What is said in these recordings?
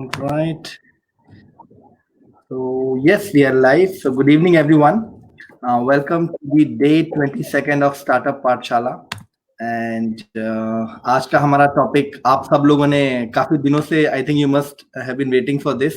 All right. So, yes, we are live. So, good evening, everyone. Welcome to the day 22nd of Startup Pathshala. And आज का हमारा topic आप सब लोगों ने काफी दिनों से I think you must have been waiting for this.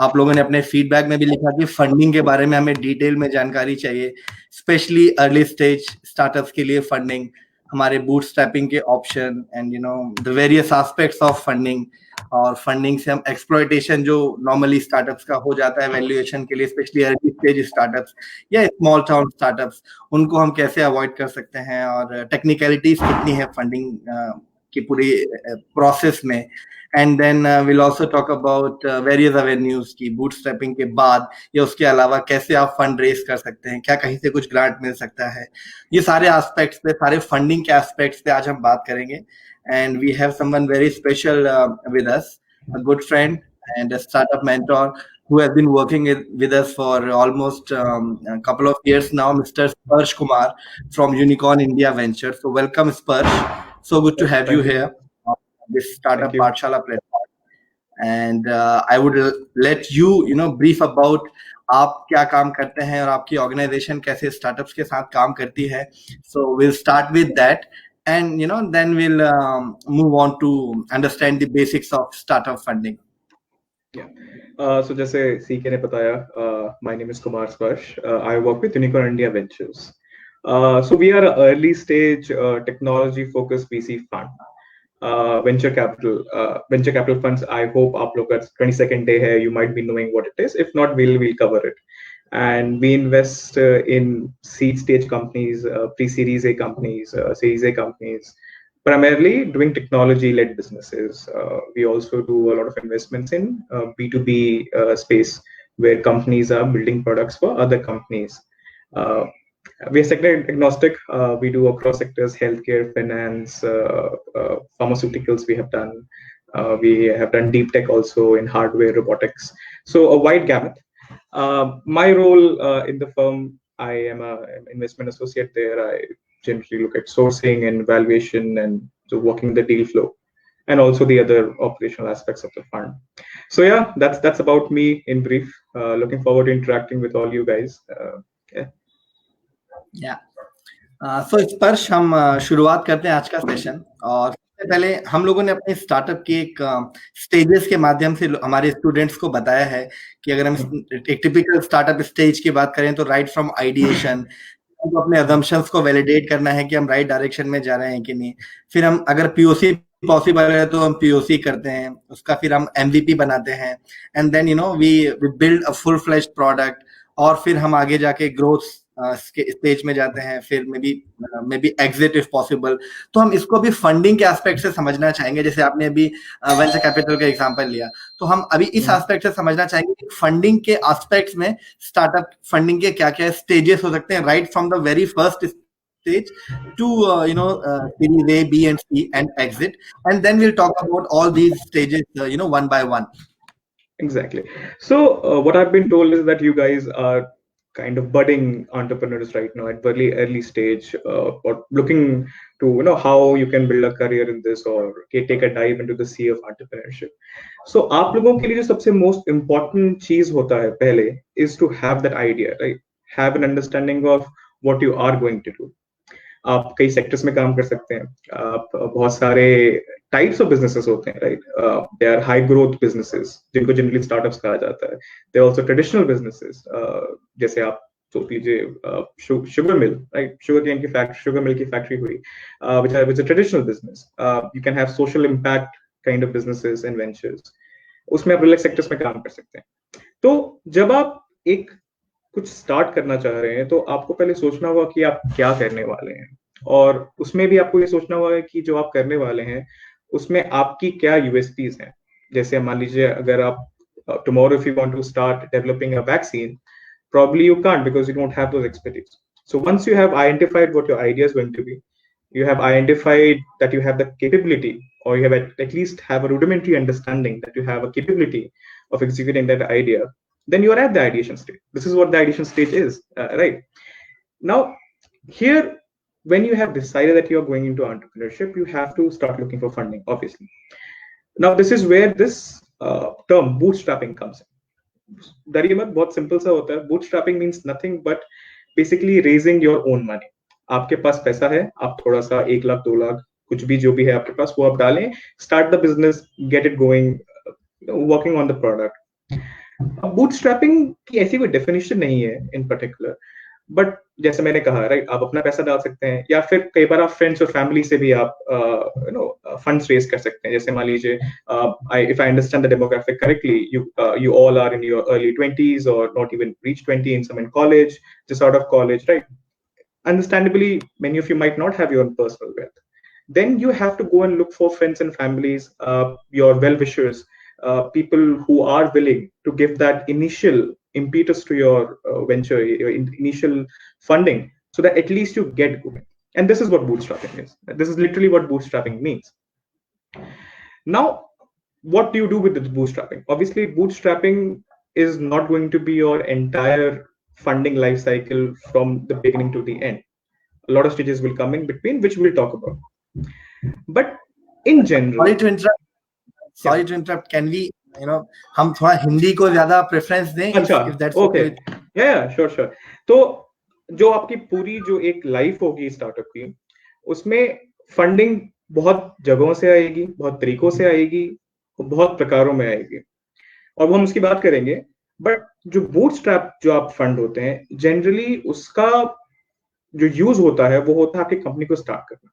आप लोगों ने अपने फीडबैक में भी लिखा कि फंडिंग के बारे में हमें डिटेल में जानकारी चाहिए, स्पेशली अर्ली स्टेज स्टार्टअप्स के लिए फंडिंग, हमारे बूटस्ट्रैपिंग के option and the various aspects of funding. और फंडिंग से हम एक्सप्लॉयटेशन जो नॉर्मली स्टार्टअप्स का हो जाता है वैल्यूएशन के लिए, स्पेशली अर्ली स्टेज स्टार्टअप्स या स्मॉल टाउन स्टार्टअप्स, उनको हम कैसे अवॉइड कर सकते हैं और टेक्निकलिटीज कितनी है फंडिंग की पूरी प्रोसेस में. And then will also talk about various avenues की बूटस्ट्रैपिंग के बाद या उसके अलावा कैसे आप फंड रेज कर सकते हैं, क्या कहीं से कुछ ग्रांट मिल सकता है. ये सारे एस्पेक्ट्स पे, सारे फंडिंग के एस्पेक्ट्स पे आज हम बात करेंगे. And we have someone very special with us, a good friend and a startup mentor who has been working with us for almost a couple of years now, Mr. Sparsh Kumar from Unicorn India Ventures. So welcome, Sparsh. So good to have you here on this Startup Pathshala platform. And I would let you brief about आप क्या काम करते हैं और आपकी organisation कैसे startups के साथ काम करती है. So we'll start with that. And then we'll move on to understand the basics of startup funding. Yeah. So जैसे CK ने बताया, my name is Kumar Sparsh. I work with Unicorn India Ventures. So we are an early stage technology focused VC fund. Venture capital funds. I hope आप लोग का 22nd day है, you might be knowing what it is. If not, we'll cover it. And we invest in seed stage companies, pre-series A companies, series A companies, primarily doing technology-led businesses. We also do a lot of investments in B2B space, where companies are building products for other companies. We are sector agnostic. We do across sectors: healthcare, finance, pharmaceuticals. We have done. We have done deep tech also in hardware, robotics. So a wide gamut. My role in the firm, I am an investment associate there. I generally look at sourcing and valuation and so working the deal flow, and also the other operational aspects of the fund. So yeah, that's about me in brief. Looking forward to interacting with all you guys. So स्पर्श, हम शुरुआत करते हैं आज का session. और सबसे पहले हम लोगों ने अपने स्टार्टअप के एक स्टेजेस के माध्यम से हमारे स्टूडेंट्स को बताया है कि अगर हम एक टिपिकल स्टार्टअप स्टेज की बात करें तो राइट फ्रॉम आइडिएशन, तो अपने अजम्पशंस को वैलिडेट करना है कि हम राइट डायरेक्शन में जा रहे हैं कि नहीं. फिर हम अगर पीओसी पॉसिबल है तो हम पीओसी करते हैं, उसका फिर हम एमवीपी बनाते हैं. And then we build a full fleshed product. और फिर हम आगे जाके ग्रोथ स्टेज में जाते हैं, फिर may be exit if possible. तो हम इसको भी फंडिंग के एस्पेक्ट से समझना चाहेंगे. जैसे आपने अभी वेंचर कैपिटल का एग्जांपल लिया, तो हम अभी इस एस्पेक्ट से समझना चाहेंगे कि फंडिंग के एस्पेक्ट्स में स्टार्टअप फंडिंग के क्या क्या स्टेजेस हो सकते हैं, right from the very first stage to series A, B and C and exit, and then we'll talk about all these stages one by one. Exactly. So what I've been told is that you guys are kind of budding entrepreneurs right now at very early stage, or looking to how you can build a career in this or take a dive into the sea of entrepreneurship. So आप लोगों के लिए जो सबसे most important चीज होता है पहले is to have that idea, right? Have an understanding of what you are going to do. आप कई सेक्टर्स में काम कर सकते हैं. आप बहुत सारे टाइप्स ऑफ बिजनेसेस होते हैं, right. They are high growth businesses जिनको जनरली स्टार्टअप्स कहा जाता है. They are also traditional businesses, जैसे आप सोच लीजिए sugar mill, right. Sugar mill की फैक्ट्री हुई, which is a traditional business. You can have social impact kind of businesses and ventures. उसमें आप अलग सेक्टर्स में काम कर सकते हैं. तो जब आप एक कुछ स्टार्ट करना चाह रहे हैं तो आपको पहले सोचना होगा कि आप क्या करने वाले हैं, और उसमें भी आपको ये सोचना होगा कि जो आप करने वाले हैं उसमें आपकी क्या यूएसपीज हैं. जैसे मान लीजिए अगर आप tomorrow if you want to start developing a vaccine, probably you can't because you don't have those expertise. So once you have identified what your idea is going to be, you have identified that you have the capability, or you have at least have a rudimentary understanding that you have a capability of executing that idea, then you are at the ideation stage. This is what the ideation stage is, right? Now, here, when you have decided that you are going into entrepreneurship, you have to start looking for funding, obviously. Now, this is where this term bootstrapping comes in. डरिए मत, बहुत simple सा होता है. Bootstrapping means nothing but basically raising your own money. आपके पास पैसा है, आप थोड़ा सा 1 लाख 2 लाख कुछ भी जो भी है आपके पास वो आप डालें, start the business, get it going, working on the product. अब बूटस्ट्रैपिंग की ऐसी कोई डेफिनेशन नहीं है इन पर्टिकुलर, बट जैसे मैंने कहा राइट, आप अपना पैसा डाल सकते हैं या फिर कई बार आप फ्रेंड्स और फैमिली से भी आप फंड्स रेज कर सकते हैं. जैसे मान लीजिए if I understand the demographic correctly, you all are in your early 20s or not even reach 20, in some in college, just out of college, right? Understandably, many of you might not have your own personal wealth. Then you have to go and look for friends and families, your well-wishers, people who are willing to give that initial impetus to your venture, your initial funding, so that at least you get going. And this is what bootstrapping is. This is literally what bootstrapping means. Now, what do you do with this bootstrapping? Obviously, bootstrapping is not going to be your entire funding life cycle from the beginning to the end. A lot of stages will come in between, which we'll talk about. But in general, sorry to interrupt, can we हम थोड़ा हिंदी को ज्यादा preference दें? अच्छा, okay, या sure. तो जो आपकी पूरी जो एक लाइफ होगी स्टार्टअप की, उसमें फंडिंग बहुत जगहों से आएगी, बहुत तरीकों से आएगी, बहुत प्रकारों में आएगी, और वो हम उसकी बात करेंगे. बट जो बूटस्ट्रैप जो आप फंड होते हैं, जनरली उसका जो यूज होता है वो होता है आपकी कंपनी को स्टार्ट करना.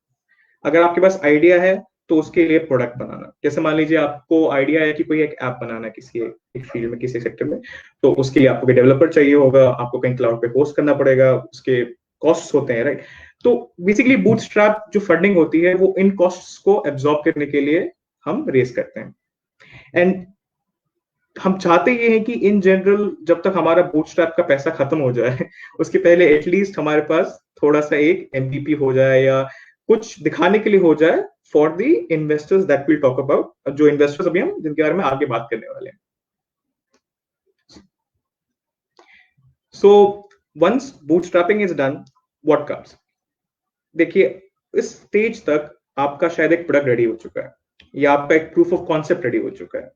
अगर आपके पास आइडिया है तो उसके लिए प्रोडक्ट बनाना. जैसे मान लीजिए आपको आइडिया है कि कोई एक ऐप बनाना है किसी एक फील्ड में, किसी सेक्टर में, तो उसके लिए आपको कोई डेवलपर चाहिए होगा, आपको कहीं क्लाउड पे होस्ट करना पड़ेगा, उसके कॉस्ट्स होते हैं, राइट? तो बेसिकली बूटस्ट्रैप जो फंडिंग होती है वो इन कॉस्ट्स को एब्जॉर्ब करने के लिए हम रेस करते हैं. एंड हम चाहते ये हैं कि इन जनरल जब तक हमारा बूटस्ट्रैप का पैसा खत्म हो जाए, उसके पहले एटलीस्ट हमारे पास थोड़ा सा एक MVP हो जाए या कुछ दिखाने के लिए हो जाए for the investors that will talk about, जो इन्वेस्टर्स अभी हम जिनके बारे में आगे बात करने वाले हैं. So once bootstrapping is done, what comes? देखिए, इस स्टेज तक आपका शायद एक प्रोडक्ट रेडी हो चुका है या आपका एक प्रूफ ऑफ कॉन्सेप्ट रेडी हो चुका है,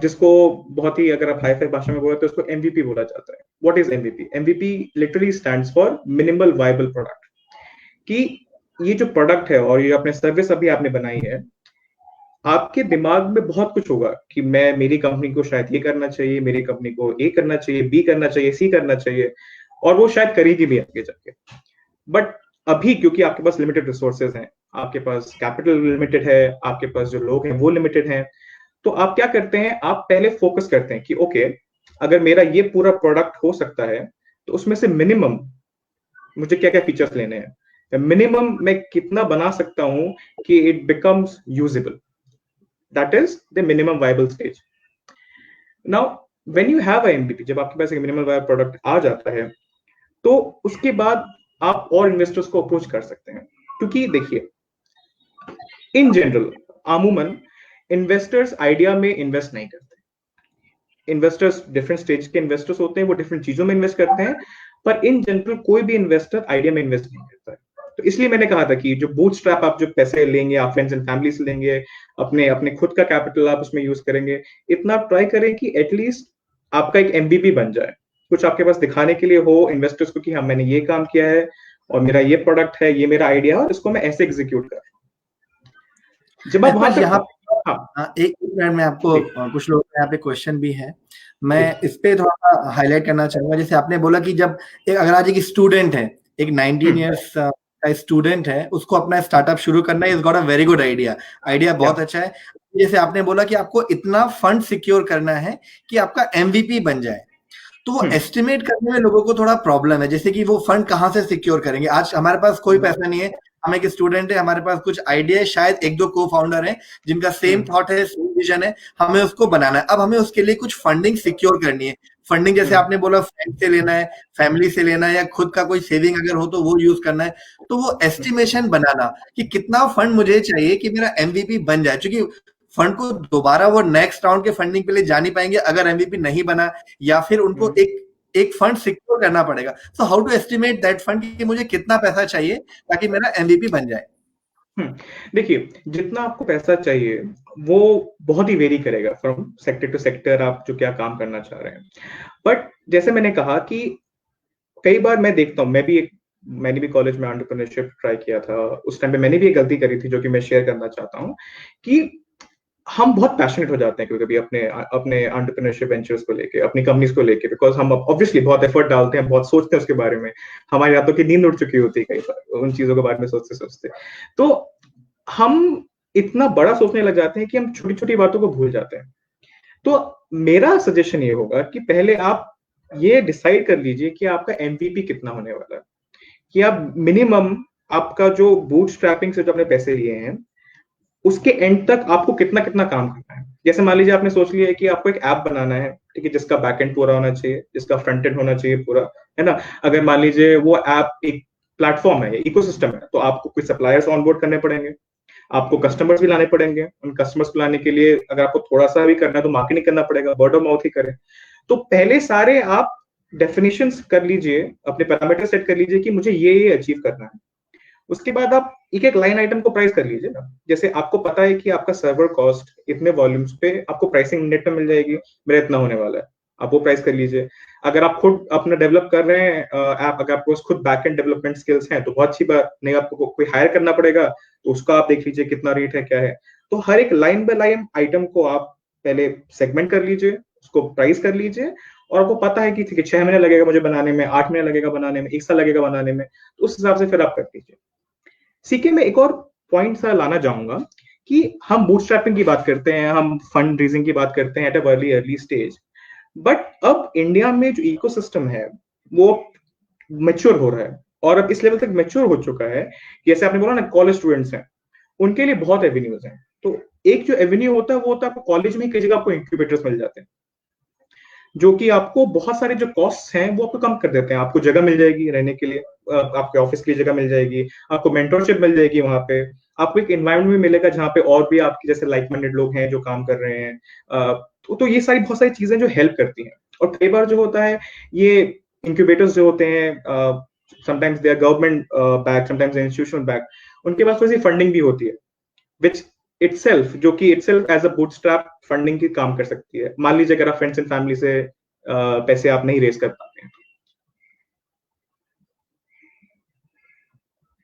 जिसको बहुत ही अगर आप हाई-फाई भाषा में बोले तो उसको MVP बोला जाता है. What is MVP? MVP literally stands for minimal viable product. कि ये जो प्रोडक्ट है और ये अपने सर्विस अभी आपने बनाई है, आपके दिमाग में बहुत कुछ होगा कि मेरी कंपनी को शायद ये करना चाहिए, मेरी कंपनी को A करना चाहिए, B करना चाहिए, C करना चाहिए, और वो शायद करेगी भी आगे जाके. बट अभी क्योंकि आपके पास लिमिटेड रिसोर्सेज हैं, आपके पास कैपिटल लिमिटेड है, आपके पास जो लोग हैं वो लिमिटेड हैं, तो आप क्या करते हैं, आप पहले फोकस करते हैं कि ओके, अगर मेरा ये पूरा प्रोडक्ट हो सकता है तो उसमें से मिनिमम मुझे क्या क्या फीचर्स लेने हैं, मिनिमम मैं कितना बना सकता हूं कि it becomes usable. That is the minimum viable stage. Now when you have a MVP, जब आपके पास एक मिनिमम वायबल प्रोडक्ट आ जाता है, तो उसके बाद आप और इन्वेस्टर्स को अप्रोच कर सकते हैं. क्योंकि देखिए, इन जनरल आमूमन इन्वेस्टर्स आइडिया में इन्वेस्ट नहीं करते. इन्वेस्टर्स डिफरेंट स्टेज के इन्वेस्टर्स होते हैं, वो डिफरेंट चीजों में इन्वेस्ट करते हैं, पर इन जनरल कोई भी इन्वेस्टर आइडिया में इन्वेस्ट नहीं करता है. तो इसलिए मैंने कहा था कि जो बूटस्ट्रैप आप जो पैसे लेंगे, आप फ्रेंड्स एंड फैमिली से लेंगे, अपने अपने खुद का कैपिटल आप उसमें यूज करेंगे, इतना ट्राई करें कि एटलीस्ट आपका एक MVP बन जाए, कुछ आपके पास दिखाने के लिए हो इन्वेस्टर्स को कि हाँ, मैंने ये काम किया है और मेरा ये प्रोडक्ट है, ये मेरा आइडिया है और इसको मैं ऐसे एग्जीक्यूट कर रहा हूं. जब आप वहां तक एक मिनट में आपको कुछ लोग यहाँ पे क्वेश्चन भी है, मैं इस पे थोड़ा हाईलाइट करना चाहूंगा. जैसे आपने बोला कि जब अगर आज एक स्टूडेंट है, एक 19 इयर्स का स्टूडेंट है, उसको अपना स्टार्टअप शुरू करना है, is got a very good idea बहुत अच्छा है. जैसे आपने बोला कि आपको इतना फंड सिक्योर करना है कि आपका MVP बन जाए, तो वो एस्टिमेट करने में लोगों को थोड़ा प्रॉब्लम है. जैसे कि वो फंड कहाँ से सिक्योर करेंगे? आज हमारे पास कोई पैसा नहीं है, हम एक स्टूडेंट है, हमारे पास कुछ आइडिया है, शायद 1-2 को-फाउंडर हैं जिनका सेम थॉट है, सेम विजन है, हमें उसको बनाना है. अब हमें उसके लिए कुछ फंडिंग सिक्योर करनी है. फंडिंग जैसे आपने बोला फ्रेंड से लेना है, फैमिली से लेना है, या खुद का कोई सेविंग अगर हो तो वो यूज करना है. तो वो एस्टिमेशन बनाना कि कितना फंड मुझे चाहिए कि मेरा MVP बन जाए, क्योंकि फंड को दोबारा वो नेक्स्ट राउंड के फंडिंग के लिए जा नहीं पाएंगे अगर MVP नहीं बना, या फिर उनको एक फंड सिक्योर करना पड़ेगा. So how to estimate that fund कि मुझे कितना पैसा चाहिए ताकि मेरा MVP बन जाए? देखिए, जितना आपको पैसा चाहिए वो बहुत ही वेरी करेगा फ्रॉम सेक्टर टू सेक्टर, आप जो क्या काम करना चाह रहे हैं। बट जैसे मैंने कहा कि कई बार मैं देखता हूँ, मैंने भी कॉलेज में एंटरप्रेन्योरशिप ट्राई किया था, उस टाइम पे मैंने भी एक गलती करी थी जो कि मैं शेयर करना चाहता हूँ कि हम बहुत पैशनेट हो जाते हैं कभी कभी अपने अपने एंटरप्रेन्योरशिप वेंचर्स को लेके, अपनी कंपनीज को लेके, बिकॉज हम ऑब्वियसली बहुत एफर्ट डालते हैं, बहुत सोचते हैं उसके बारे में, हमारी रातों की नींद उड़ चुकी होती है कई बार उन चीजों के बारे में सोचते सोचते। तो हम इतना बड़ा सोचने लग जाते हैं कि हम छोटी छोटी बातों को भूल जाते हैं। तो मेरा सजेशन ये होगा कि पहले आप ये डिसाइड कर लीजिए कि आपका एमवीपी कितना होने वाला है, कि आप मिनिमम आपका जो बूट स्ट्रैपिंग से जो आपने पैसे लिए हैं उसके एंड तक आपको कितना कितना काम करना है। जैसे मान लीजिए आपने सोच लिया है कि आपको एक ऐप बनाना है, ठीक है, जिसका बैक एंड पूरा होना चाहिए, जिसका फ्रंट एंड होना चाहिए पूरा, है ना। अगर मान लीजिए वो ऐप एक प्लेटफॉर्म है, इकोसिस्टम है, तो आपको कुछ सप्लायर्स ऑनबोर्ड करने पड़ेंगे, आपको कस्टमर्स भी लाने पड़ेंगे। उन कस्टमर्स को लाने के लिए अगर आपको थोड़ा सा भी करना है तो मार्केटिंग करना पड़ेगा, वर्ड ऑफ माउथ ही करें। तो पहले सारे आप डेफिनेशंस कर लीजिए, अपने पैरामीटर सेट कर लीजिए कि मुझे ये अचीव करना है। उसके बाद आप एक एक लाइन आइटम को प्राइस कर लीजिए ना। जैसे आपको पता है कि आपका सर्वर कॉस्ट इतने वॉल्यूम्स पे आपको प्राइसिंग नेट में मिल जाएगी, मेरा इतना होने वाला है, आप वो प्राइस कर लीजिए। अगर आप खुद अपना डेवलप कर रहे हैं ऐप, अगर आपको खुद बैक एंड डेवलपमेंट स्किल्स हैं तो बहुत अच्छी बात, नहीं आपको कोई हायर करना पड़ेगा तो उसका आप देख लीजिए कितना रेट है, क्या है। तो हर एक लाइन बाय लाइन आइटम को आप पहले सेगमेंट कर लीजिए, उसको प्राइस कर लीजिए, और आपको पता है कि ठीक है 6 महीने लगेगा मुझे बनाने में, 8 महीने लगेगा बनाने में, 1 साल लगेगा बनाने में, तो उस हिसाब से फिर आप कर लीजिए। सीके में एक और पॉइंट सा लाना चाहूंगा कि हम बूटस्ट्रैपिंग की बात करते हैं, हम फंड रेजिंग की बात करते हैं at a early early stage, but अब इंडिया में जो इकोसिस्टम है वो मेच्योर हो रहा है, और अब इस लेवल तक मेच्योर हो चुका है कि जैसे आपने बोला ना कॉलेज स्टूडेंट्स हैं, उनके लिए बहुत एवेन्यूज हैं। तो एक जो एवेन्यू होता है वो होता है आपको कॉलेज में ही कई जगह आपको इंक्यूबेटर्स मिल जाते हैं, जो कि आपको बहुत सारे जो कॉस्ट हैं वो आपको कम कर देते हैं। आपको जगह मिल जाएगी रहने के लिए, आपके ऑफिस की जगह मिल जाएगी, आपको मेंटरशिप मिल जाएगी, वहां पे आपको एक एनवायरनमेंट भी मिलेगा जहाँ पे और भी आपके जैसे लाइक माइंडेड लोग हैं जो काम कर रहे हैं। तो ये सारी बहुत सारी चीजें जो हेल्प करती हैं। और कई बार जो होता है ये इंक्यूबेटर्स जो होते हैं, sometimes they are government back, sometimes institutional back, उनके पास थोड़ी सी फंडिंग भी होती है, विच इटसेल्फ जो कि itself as a bootstrap funding की काम कर सकती है। मान लीजिए अगर आप फ्रेंड्स एंड फैमिली से पैसे आप नहीं रेज कर पाते हैं।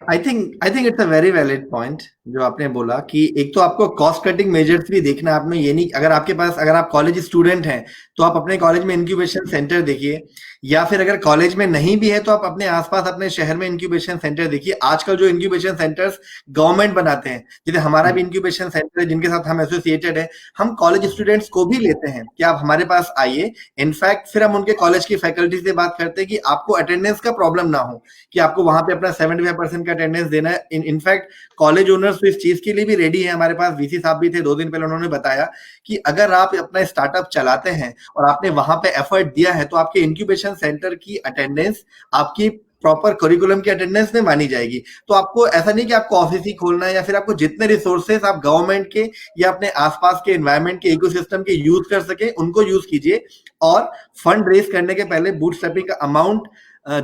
I think it's a very valid point जो आपने बोला कि एक तो आपको कॉस्ट कटिंग मेजर्स भी देखना है आपने, ये नहीं अगर आपके पास अगर आप कॉलेज स्टूडेंट हैं तो आप अपने कॉलेज में इंक्यूबेशन सेंटर देखिए, या फिर अगर कॉलेज में नहीं भी है तो आप अपने आसपास अपने शहर में इंक्यूबेशन सेंटर देखिए। आजकल जो इंक्यूबेशन सेंटर्स गवर्नमेंट बनाते हैं, जैसे हमारा भी इंक्यूबेशन सेंटर है जिनके साथ हम एसोसिएटेड है, हम कॉलेज स्टूडेंट्स को भी लेते हैं कि आप हमारे पास आइए। इनफैक्ट फिर हम उनके कॉलेज की फैकल्टी से बात करते हैं कि आपको अटेंडेंस का प्रॉब्लम ना हो, कि आपको वहां पे अपना 75% का अटेंडेंस देना है। इनफैक्ट कॉलेज ओनर्स तो इस चीज के लिए भी रेडी है। हमारे पास वीसी साहब भी थे 2 दिन पहले, उन्होंने बताया कि अगर आप अपना स्टार्टअप चलाते हैं और आपने वहां पे एफर्ट दिया है तो आपके इंक्यूबेशन सेंटर की अटेंडेंस आपकी प्रॉपर करिकुलम की अटेंडेंस में मानी जाएगी। तो आपको ऐसा नहीं कि आपको ऑफिस ही खोलना है, या फिर आपको जितने रिसोर्सेस आप गवर्नमेंट के या अपने आसपास के एनवायरनमेंट के इकोसिस्टम के यूज कर सके उनको यूज कीजिए। और फंड रेज करने के पहले, बूटस्ट्रैपिंग का अमाउंट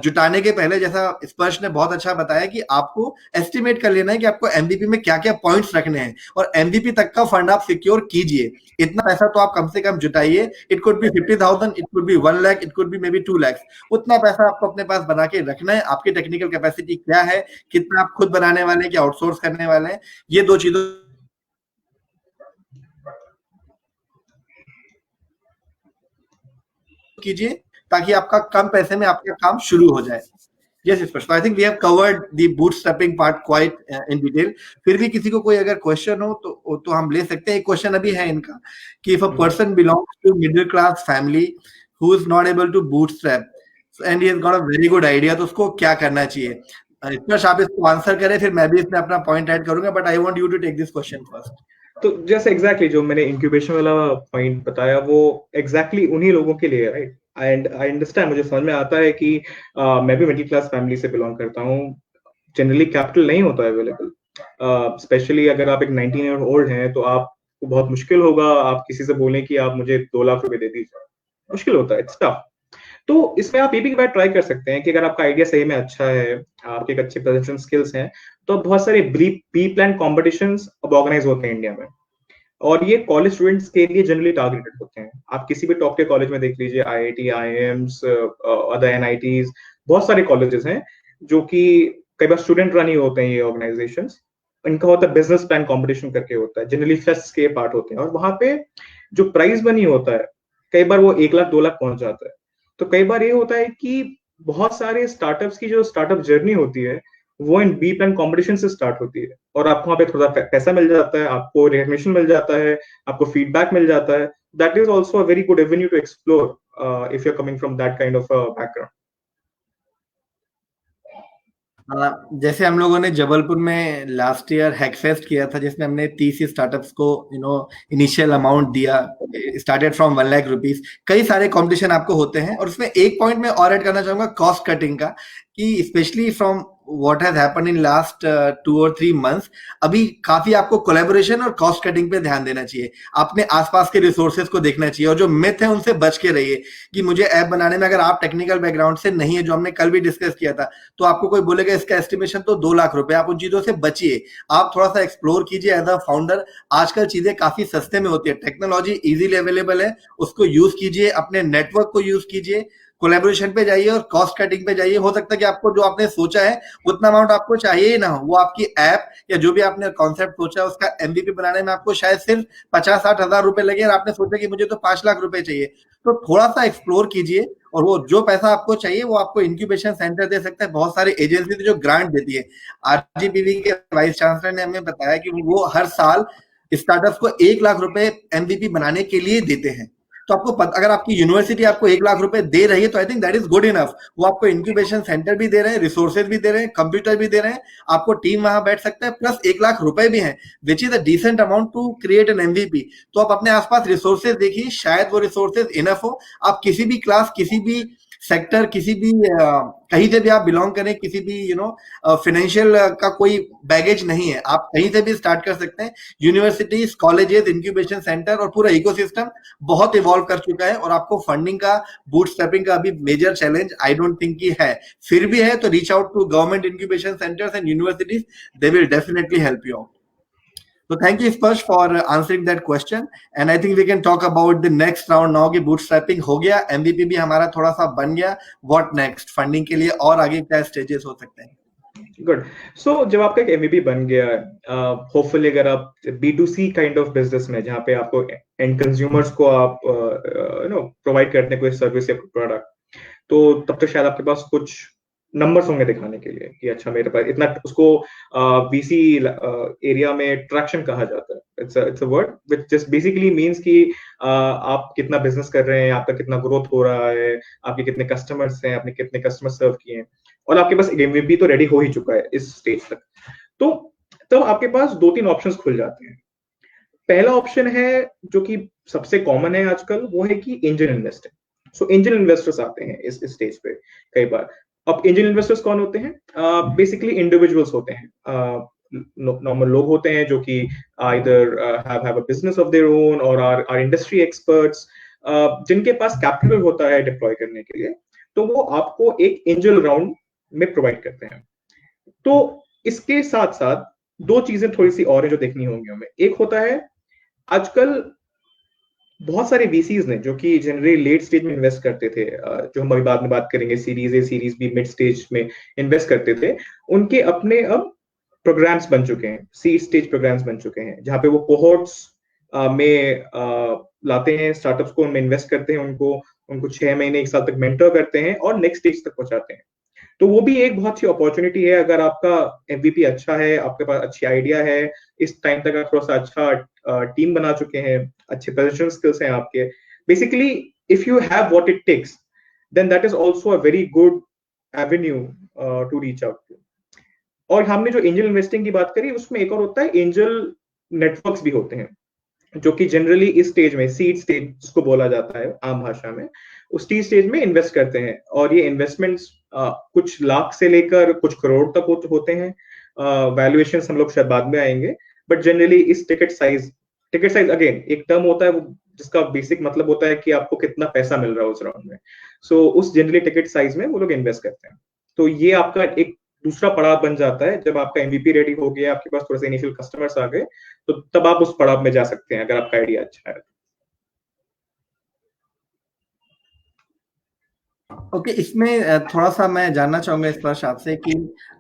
जुटाने के पहले, जैसा स्पर्श ने बहुत अच्छा बताया कि आपको एस्टिमेट कर लेना है कि आपको एमवीपी में क्या क्या पॉइंट्स रखने हैं, और एमवीपी तक का फंड आप सिक्योर कीजिए। इतना पैसा तो आप कम से कम जुटाइए। It could be 50,000, it could be 1 lakh, it could be maybe 2 lakh. उतना पैसा आपको अपने पास बना के रखना है। आपकी टेक्निकल कैपेसिटी क्या है, कितना आप खुद बनाने वाले हैं, क्या आउटसोर्स करने वाले हैं, ये 2 चीजों कीजिए ताकि आपका कम पैसे में आपका काम शुरू हो जाए। Yes, Sparsh. So I think we have covered the bootstrapping part quite in detail. फिर भी किसी को कोई अगर क्वेश्चन हो तो हम ले सकते हैं। एक क्वेश्चन अभी है इनका कि if a person belongs to middle class family who is not able to bootstrap and he has got a very good idea, तो उसको क्या करना चाहिए? स्पर्श आप इसको आंसर करें, फिर मैं भी इसमें अपना पॉइंट ऐड करूंगा, but I want you to take this question first. तो जैसे एग्जैक्टली जो मैंने इंक्यूबेशन वाला पॉइंट बताया वो एग्जैक्टली उन्हीं लोगों के लिए, राइट। एंड आई अंडरस्टैंड, मुझे समझ में आता है कि मैं भी मिडिल क्लास फैमिली से बिलोंग करता हूँ। जनरली कैपिटल नहीं होता अवेलेबल, स्पेशली अगर आप एक 19 ईयर ओल्ड हैं तो आपको बहुत मुश्किल होगा आप किसी से बोलें कि आप मुझे 2 लाख रुपए दे दीजिए, मुश्किल होता है, इट्स टफ। तो इसमें आप ये भी बात ट्राई कर सकते हैं कि अगर आपका आइडिया सही में अच्छा है, आपके एक अच्छे प्रेजेंटेशन स्किल्स हैं, तो बहुत सारे प्री प्लान कॉम्पिटिशंस अब ऑर्गेनाइज होते हैं इंडिया में, और ये कॉलेज स्टूडेंट्स के लिए जनरली टारगेटेड होते हैं। आप किसी भी टॉप के कॉलेज में देख लीजिए, आईआईटी, आईआईएम्स, अदर एनआईटीज, बहुत सारे कॉलेजेस हैं जो कि कई बार स्टूडेंट रन ही होते हैं ये ऑर्गेनाइजेशंस। इनका होता है बिजनेस प्लान कंपटीशन करके होता है, जनरली फेस्ट के पार्ट होते हैं, और वहां पे जो प्राइज मनी होता है कई बार वो 1 लाख 2 लाख पहुंच जाता है। तो कई बार ये होता है कि बहुत सारे स्टार्टअप्स की जो स्टार्टअप जर्नी होती है वो इन बी प्लान कंपटीशन से स्टार्ट होती है, और आपको वहां पे थोड़ा पैसा मिल जाता है, आपको रिकग्निशन मिल जाता है, आपको फीडबैक मिल जाता है। That is also a very good avenue to explore if you are coming from that kind of background. जैसे हम लोगों ने जबलपुर में लास्ट ईयर हैकफेस्ट किया था, जिसमें हमने 30 स्टार्टअप्स को इनिशियल अमाउंट दिया, स्टार्टेड फ्रॉम 1 लाख रुपीज। कई सारे कंपटीशन आपको होते हैं, और उसमें एक पॉइंट में और ऐड करना चाहूंगा कॉस्ट कटिंग का, कि specially from what has happened in last 2 और 3 मंथ्स, अभी काफी आपको कोलैबोरेशन और कॉस्ट कटिंग पे ध्यान देना चाहिए। अपने आसपास के रिसोर्सेज को देखना चाहिए, और जो मिथ है उनसे बच के रहिए। कि मुझे ऐप बनाने में, अगर आप टेक्निकल बैकग्राउंड से नहीं है, जो हमने कल भी डिस्कस किया था, तो आपको कोई बोलेगा इसका एस्टिमेशन तो 2 लाख रुपए, आप उन चीजों से बचिए। आप थोड़ा सा एक्सप्लोर कीजिए एज अ फाउंडर। आजकल चीजें काफी सस्ते में होती है, टेक्नोलॉजी इजीली अवेलेबल है, उसको यूज कीजिए, अपने नेटवर्क को यूज कीजिए, कोलैबोरेशन पे जाइए और कॉस्ट कटिंग पे जाइए। हो सकता है कि आपको जो आपने सोचा है उतना अमाउंट आपको चाहिए ही ना हो, वो आपकी ऐप या जो भी आपने कॉन्सेप्ट सोचा है उसका एमवीपी बनाने में आपको शायद सिर्फ 50-60 हज़ार रुपए लगे, और आपने सोचा कि मुझे तो 5 लाख रुपए चाहिए। तो थोड़ा सा एक्सप्लोर कीजिए, और वो जो पैसा आपको चाहिए वो आपको इंक्यूबेशन सेंटर दे सकता है। बहुत सारी एजेंसी जो ग्रांट देती है, आरजीपीवी के वाइस चांसलर ने हमें बताया कि वो हर साल स्टार्टअप्स को 1 लाख रुपए एमवीपी बनाने के लिए देते हैं। तो आपको अगर आपकी यूनिवर्सिटी आपको 1 लाख रुपए दे रही है, तो I think that is good enough. वो आपको इंक्यूबेशन सेंटर भी दे रहे हैं, रिसोर्सेज भी दे रहे हैं, कंप्यूटर भी दे रहे हैं, आपको टीम वहां बैठ सकता है, प्लस 1 लाख रुपए भी है, which is a decent amount to create an MVP. तो आप अपने आसपास रिसोर्सेज देखिए, शायद वो रिसोर्सेज इनफ हो। आप किसी भी क्लास, किसी भी सेक्टर, किसी भी कहीं से भी आप बिलोंग करें, किसी भी फाइनेंशियल का कोई बैगेज नहीं है, आप कहीं से भी स्टार्ट कर सकते हैं। यूनिवर्सिटीज, कॉलेजेस, इंक्यूबेशन सेंटर और पूरा इकोसिस्टम बहुत इवॉल्व कर चुका है, और आपको फंडिंग का, बूटस्ट्रैपिंग का अभी major challenge I don't think की है। फिर भी है तो reach out to government incubation centres and universities, they will definitely help you out. So thank you Sparsh for answering that question, and I think we can talk about the next round now कि bootstrapping हो गया, MVP भी हमारा थोड़ा सा बन गया, what next? Funding के लिए और आगे क्या स्टेजेस हो सकते हैं? गुड। सो जब आपका एक एमवीपी बन गया है, होपफुली अगर आप B2C काइंड ऑफ बिजनेस में, जहाँ पे आपको एंड कंज्यूमर्स को आप प्रोवाइड करते हैं कोई सर्विस या प्रोडक्ट, तो तब तक शायद आपके पास कुछ नंबर्स होंगे दिखाने के लिए कि अच्छा मेरे पास इतना, उसको वीसी एरिया में ट्रैक्शन कहा जाता है। It's a word which just basically means कि आप कितना बिजनेस कर रहे हैं, आपका कितना ग्रोथ हो रहा है, आपके कितने कस्टमर्स हैं, आपने कितने कस्टमर सर्व किए हैं, और आपके पास एमवीपी तो रेडी हो ही चुका है इस स्टेज तक। तो तब आपके पास 2-3 ऑप्शंस खुल जाते हैं। पहला ऑप्शन है जो कि सबसे कॉमन है आजकल, वो है कि एंजल इन्वेस्टिंग। सो एंजल इन्वेस्टर्स आते हैं इस स्टेज पे कई बार। अब एंजल इन्वेस्टर्स कौन होते हैं? बेसिकली इंडिविजुअल्स होते हैं, नॉर्मल लोग होते हैं जो कि either have a business of their own और आर इंडस्ट्री एक्सपर्ट्स, जिनके पास कैपिटल होता है डिप्लॉय करने के लिए, तो वो आपको एक एंजल राउंड में प्रोवाइड करते हैं। तो इसके साथ साथ दो चीजें थोड़ी सी और है जो देखनी होंगी हमें। एक होता है, आजकल बहुत सारे वीसीज ने जो कि जनरली लेट स्टेज में इन्वेस्ट करते थे, जो हम अभी बाद में बात करेंगे, series A, series B, mid stage में इन्वेस्ट करते थे, उनके अपने अब प्रोग्राम्स बन चुके हैं, सीड स्टेज प्रोग्राम्स बन चुके हैं, जहां पे वो कोहोर्ट्स में लाते हैं स्टार्टअप्स को, उनमें इन्वेस्ट करते हैं, उनको उनको 6 महीने 1 साल तक मेंटर करते हैं और नेक्स्ट स्टेज तक पहुंचाते हैं। तो वो भी एक बहुत सी अपॉर्चुनिटी है। अगर आपका एमवीपी अच्छा है, आपके पास अच्छी आइडिया है, इस टाइम तक आप थोड़ा सा अच्छा टीम बना चुके हैं, अच्छे प्रेजेंटेशन स्किल्स हैं आपके, basically if you have what it takes, then that is also a very good avenue to reach out to. और हमने जो एंजल इन्वेस्टिंग की बात करी, उसमें एक और होता है, एंजल नेटवर्क्स भी होते हैं, जो कि जनरली इस स्टेज में, सीड स्टेज जिसको बोला जाता है आम भाषा में, उस स्टेज में इन्वेस्ट करते हैं। और ये इन्वेस्टमेंट्स कुछ लाख से लेकर कुछ करोड़ तक होते हैं। वैल्यूएशन हम लोग शायद बाद में आएंगे, बट जनरली इस टिकट साइज अगेन एक टर्म होता है, वो जिसका बेसिक मतलब होता है कि आपको कितना पैसा मिल रहा है उस राउंड में। सो उस जनरली टिकट साइज में वो लोग इन्वेस्ट करते हैं। तो ये आपका एक दूसरा पड़ाव बन जाता है। जब आपका एमवीपी रेडी हो गया, आपके पास थोड़े से इनिशियल कस्टमर्स आ गए, तो तब आप उस पड़ाव में जा सकते हैं अगर आपका आइडिया अच्छा है। ओके, इसमें थोड़ा सा मैं जानना चाहूंगा इस पर आपसे कि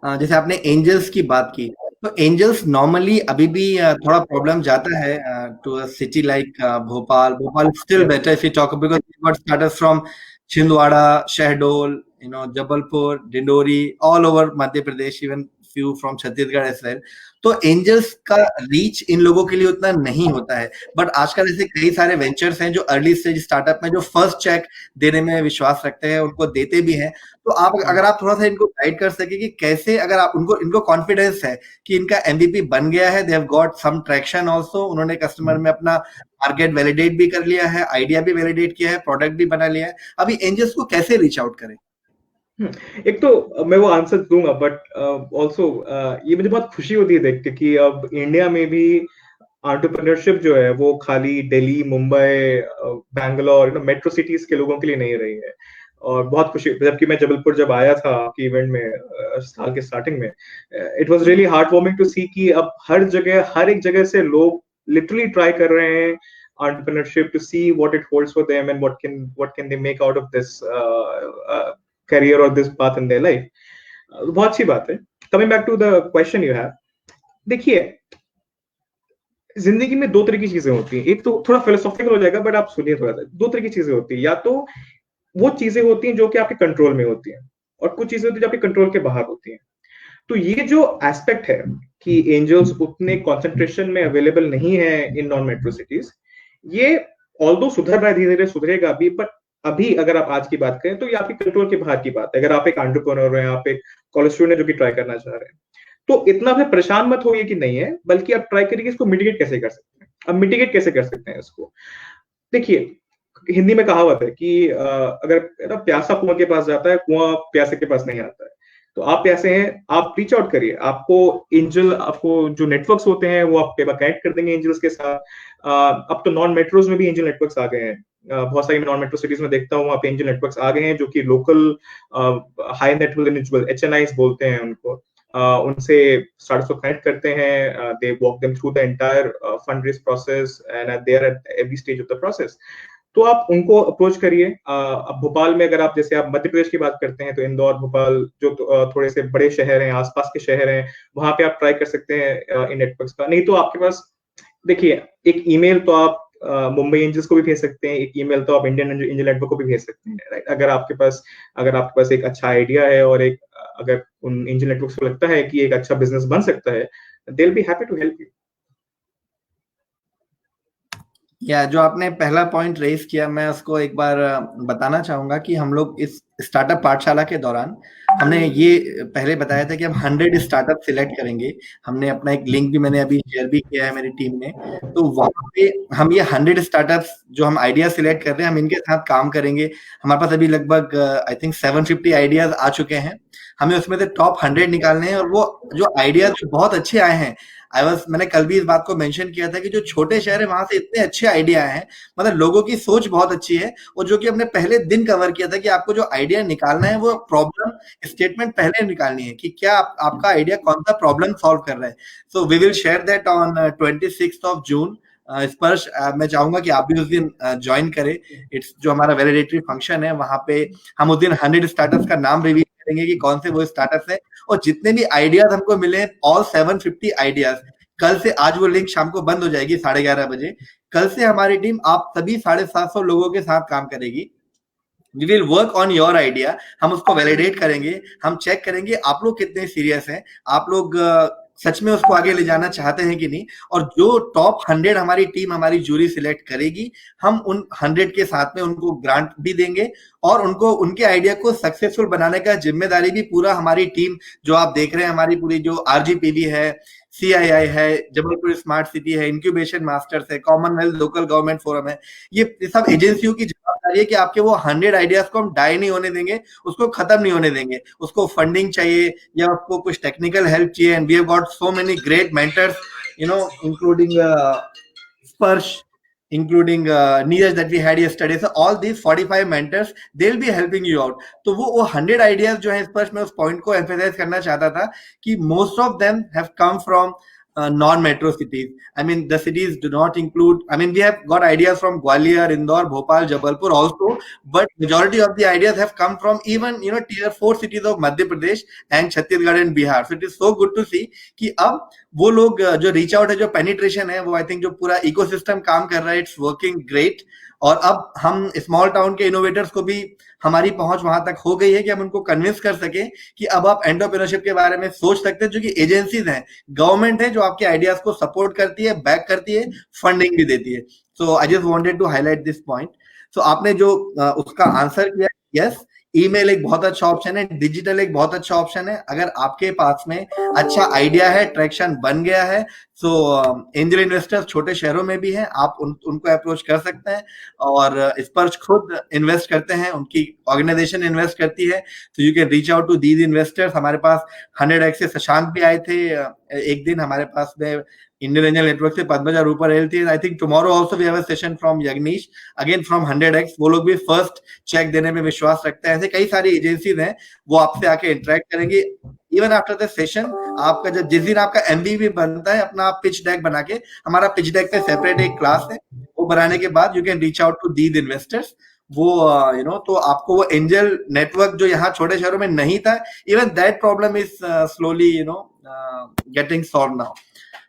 जैसे आपने एंजल्स की बात की, तो एंजल्स नॉर्मली अभी भी थोड़ा प्रॉब्लम जाता है to a city like Bhopal. Bhopal still Yes. Better if you talk because got started from Chhindwara, Shahdol, Jabalpur, Dindori, all over Madhya Pradesh, even few from Chhattisgarh as well. तो एंजल्स का रीच इन लोगों के लिए उतना नहीं होता है, बट आजकल ऐसे कई सारे वेंचर्स हैं जो अर्ली स्टेज स्टार्टअप में जो फर्स्ट चेक देने में विश्वास रखते हैं, उनको देते भी हैं। तो आप अगर आप थोड़ा सा इनको गाइड कर सके कि कैसे, अगर आप इनको कॉन्फिडेंस है कि इनका एमवीपी बन गया है, they have got some traction also, उन्होंने कस्टमर में अपना मार्केट वैलिडेट भी कर लिया है, आइडिया भी वैलिडेट किया है, प्रोडक्ट भी बना लिया है, अभी एंजल्स को कैसे रीच आउट करें? एक तो मैं वो आंसर दूंगा, बट ऑल्सो ये मुझे बहुत खुशी होती है देख के कि अब इंडिया में भी एंटरप्रेन्योरशिप जो है वो खाली दिल्ली, मुंबई, बैंगलोर, मेट्रो सिटीज के लोगों के लिए नहीं रही है। और बहुत खुशी, जबकि मैं जबलपुर जब आया था आपकी इवेंट में साल के स्टार्टिंग में, it was really heartwarming to see कि अब हर जगह, हर एक जगह से लोग लिटरली ट्राई कर रहे हैं entrepreneurship to see what it holds for them and what can they make out of this career or this path in their life. बहुत अच्छी बात है। Coming back to the question you have, देखिए जिंदगी में दो तरह की चीजें होती हैं। एक तो थोड़ा फिलोसॉफिकल हो जाएगा, बट आप सुनिए थोड़ा सा। दो तरह की चीजें होती हैं, या तो वो चीजें होती हैं जो कि आपके कंट्रोल में होती हैं, और कुछ चीजें होती हैं जो आपके कंट्रोल के बाहर होती हैं। तो ये जो एस्पेक्ट है कि एंजल्स उतने कॉन्सेंट्रेशन में अवेलेबल नहीं है इन नॉन मेट्रो सिटीज, ये ऑल्दो सुधर रहा है, धीरे धीरे सुधरेगा भी, बट अभी अगर आप आज की बात करें तो ये आपके कंट्रोल के बाहर की बात है। अगर आप एक एंटरप्रेन्योर हैं, आप एक कॉलेज स्टूडेंट जो कि ट्राई करना चाह रहे हैं, तो इतना फिर परेशान मत होइए कि नहीं है, बल्कि आप ट्राई करिए इसको मिटिगेट कैसे कर सकते हैं। अब मिटिगेट कैसे कर सकते हैं इसको, देखिए हिंदी में कहावत है कि अगर प्यासा कुआं के पास जाता है, कुआं प्यासे के पास नहीं आता है। तो आप प्यासे हैं, आप रीच आउट करिए। आपको एंजल, आपको जो नेटवर्क्स होते हैं वो आप कनेक्ट कर देंगे एंजल्स के साथ। अब तो नॉन मेट्रोज में भी एंजल नेटवर्क्स आ गए हैं। बहुत सारी नॉन मेट्रो सिटीज में देखता हूँ, आप एंजल नेटवर्क्स आ गए हैं जो कि local high network individual, HNIs बोलते हैं उनको, उनसे स्टार्टअप्स को कनेक्ट करते हैं। They walk them through the entire fund raise process and they are at every stage of the process. तो आप उनको अप्रोच करिए। अब भोपाल में अगर आप, जैसे आप मध्य प्रदेश की बात करते हैं, तो इंदौर, भोपाल जो थोड़े से बड़े शहर हैं, आसपास के शहर हैं, वहां पे आप ट्राई कर सकते हैं इन नेटवर्क्स का। नहीं तो आपके पास, देखिए एक ईमेल तो आप मुंबई एंजल्स को भी भेज सकते हैं, एक ईमेल तो आप इंडियन एंजल नेटवर्क को भी भेज सकते हैं, राइट? अगर आपके पास एक अच्छा आइडिया है और एक अगर उन एंजल नेटवर्क्स को लगता है कि एक अच्छा बिजनेस बन सकता है, they will be happy to help you. या जो आपने पहला पॉइंट रेज किया, मैं उसको एक बार बताना चाहूंगा कि हम लोग इस स्टार्टअप पाठशाला के दौरान हमने ये पहले बताया था कि हम 100 स्टार्टअप सिलेक्ट करेंगे। हमने अपना एक लिंक भी मैंने अभी शेयर भी किया है मेरी टीम ने। तो वहां पे हम ये 100 स्टार्टअप्स जो हम आइडिया सिलेक्ट कर रहे हैं, हम इनके साथ काम करेंगे। हमारे पास अभी लगभग आई थिंक 750 आइडियाज आ चुके हैं। हमें उसमें से टॉप 100 निकालने हैं, और वो जो आइडियाज बहुत अच्छे आए हैं, मैंने कल भी इस बात को मेंशन किया था कि जो छोटे शहर है वहां से इतने अच्छे आइडिया आए हैं, मतलब लोगों की सोच बहुत अच्छी है। और जो कि हमने पहले दिन कवर किया था कि आपको जो आइडिया निकालना है वो प्रॉब्लम स्टेटमेंट पहले निकालनी है कि क्या आपका आइडिया कौन सा प्रॉब्लम सॉल्व कर रहा है। So we will share that on 26 Sparsh, मैं चाहूंगा कि आप भी उस दिन ज्वाइन करें। इट्स जो हमारा वैलिडेटरी फंक्शन है, वहां पे हम उस दिन 100 स्टार्टअप्स का नाम रिवील करेंगे कि कौन से वो स्टार्टअप्स है, और जितने भी आइडियाज हमको मिले, ऑल 750 आइडियाज। कल से, आज वो लिंक शाम को बंद हो जाएगी 11:30 बजे। कल से हमारी टीम आप सभी 750 लोगों के साथ काम करेगी। We will work on your idea. हम उसको वैलिडेट करेंगे, हम चेक करेंगे आप लोग कितने सीरियस हैं, आप लोग सच में उसको आगे ले जाना चाहते हैं कि नहीं। और जो टॉप 100 हमारी टीम, हमारी जूरी सिलेक्ट करेगी, हम उन 100 के साथ में उनको ग्रांट भी देंगे, और उनको उनके आइडिया को सक्सेसफुल बनाने का जिम्मेदारी भी पूरा हमारी टीम, जो आप देख रहे हैं, हमारी पूरी जो आरजीपीवी है, सीआईआई है, जबलपुर स्मार्ट सिटी है, इंक्यूबेशन मास्टर्स है, कॉमनवेल्थ लोकल गवर्नमेंट फोरम है, ये सब एजेंसियों की जवाबदारी है कि आपके वो 100 आइडियाज को हम डाई नहीं होने देंगे, उसको खत्म नहीं होने देंगे। उसको फंडिंग चाहिए या उसको कुछ टेक्निकल हेल्प चाहिए, and we have got so many great mentors, including Sparsh, including Neeraj that we had yesterday. So all these 45 mentors, they'll be helping you out. तो वो 100 ideas जो है स्पर्श, मैं उस पॉइंट को emphasize करना चाहता था कि most of them have come from non-metro cities. I mean, the cities do not include. I mean, we have got ideas from Gwalior, Indore, Bhopal, Jabalpur also, but majority of the ideas have come from even tier 4 cities of Madhya Pradesh and Chhattisgarh and Bihar. So it is so good to see कि अब वो लोग जो reach out है, जो penetration है, वो I think जो पूरा इकोसिस्टम काम कर रहा है, इट्स वर्किंग ग्रेट. और अब हम स्मॉल टाउन के इनोवेटर्स को भी हमारी पहुंच वहां तक हो गई है कि हम उनको कन्विंस कर सके कि अब आप एंटरप्रेन्योरशिप के बारे में सोच सकते हैं, जो कि एजेंसीज हैं, गवर्नमेंट है जो आपके आइडियाज को सपोर्ट करती है, बैक करती है, फंडिंग भी देती है. So I just wanted to highlight this point. So आपने जो उसका आंसर किया, यस, ईमेल एक बहुत अच्छा ऑप्शन है, डिजिटल एक बहुत अच्छा ऑप्शन है. अगर आपके पास में अच्छा आइडिया है, ट्रैक्शन बन गया है, सो एंजल इन्वेस्टर्स छोटे शहरों में भी हैं, आप उनको अप्रोच कर सकते हैं. और इस पर खुद इन्वेस्ट करते हैं, उनकी ऑर्गेनाइजेशन इन्वेस्ट करती है, तो you can reach out to these investors. हमारे पास 100x से शशांक भी आए थे एक दिन हमारे पास में, इंडियन एंजल नेटवर्क से पद्मजा रूपर एल थी. I think tomorrow also we have a session from Yagnesh again from 100x. वो लोग भी फर्स्ट चेक देने में विश्वास रखते हैं. ऐसे कई सारी एजेंसीज हैं, वो आपसे आके इंटरेक्ट करेंगे. इवन आफ्टर द सेशन, आपका जब जिस दिन आपका एमबीबी बनता है, अपना आप पिच डेक बना के, हमारा पिच डेक पे सेपरेट एक क्लास है, वो बनाने के बाद you can reach out to these investors. वो तो आपको वो एंजल नेटवर्क जो यहाँ छोटे शहरों में नहीं था, even that problem is slowly getting solve now.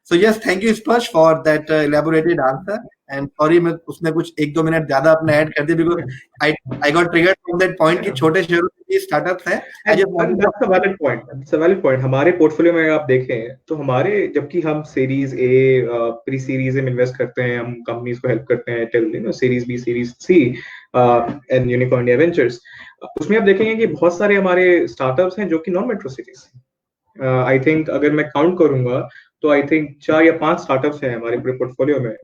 So yes, thank you Sparsh for that elaborated answer. And sorry मैं उसमें कुछ 1-2 मिनट ज्यादा अपने ऐड कर दिए because I got triggered from that point कि छोटे शहरों में भी स्टार्टअप्स हैं. That's a valid point. That's a valid point. हमारे पोर्टफोलियो में आप देखें तो हमारे, जबकि हम सीरीज ए, प्री सीरीज में इन्वेस्ट करते हैं, हम कंपनीज को हेल्प करते हैं till series B, series C and Unicorn India Ventures, उसमें आप देखेंगे कि बहुत सारे हमारे स्टार्टअप्स हैं जो कि non metro cities. I think अगर मैं काउंट करूंगा तो आई थिंक 4 या 5 स्टार्टअप्स हैं हमारे पूरे पोर्टफोलियो में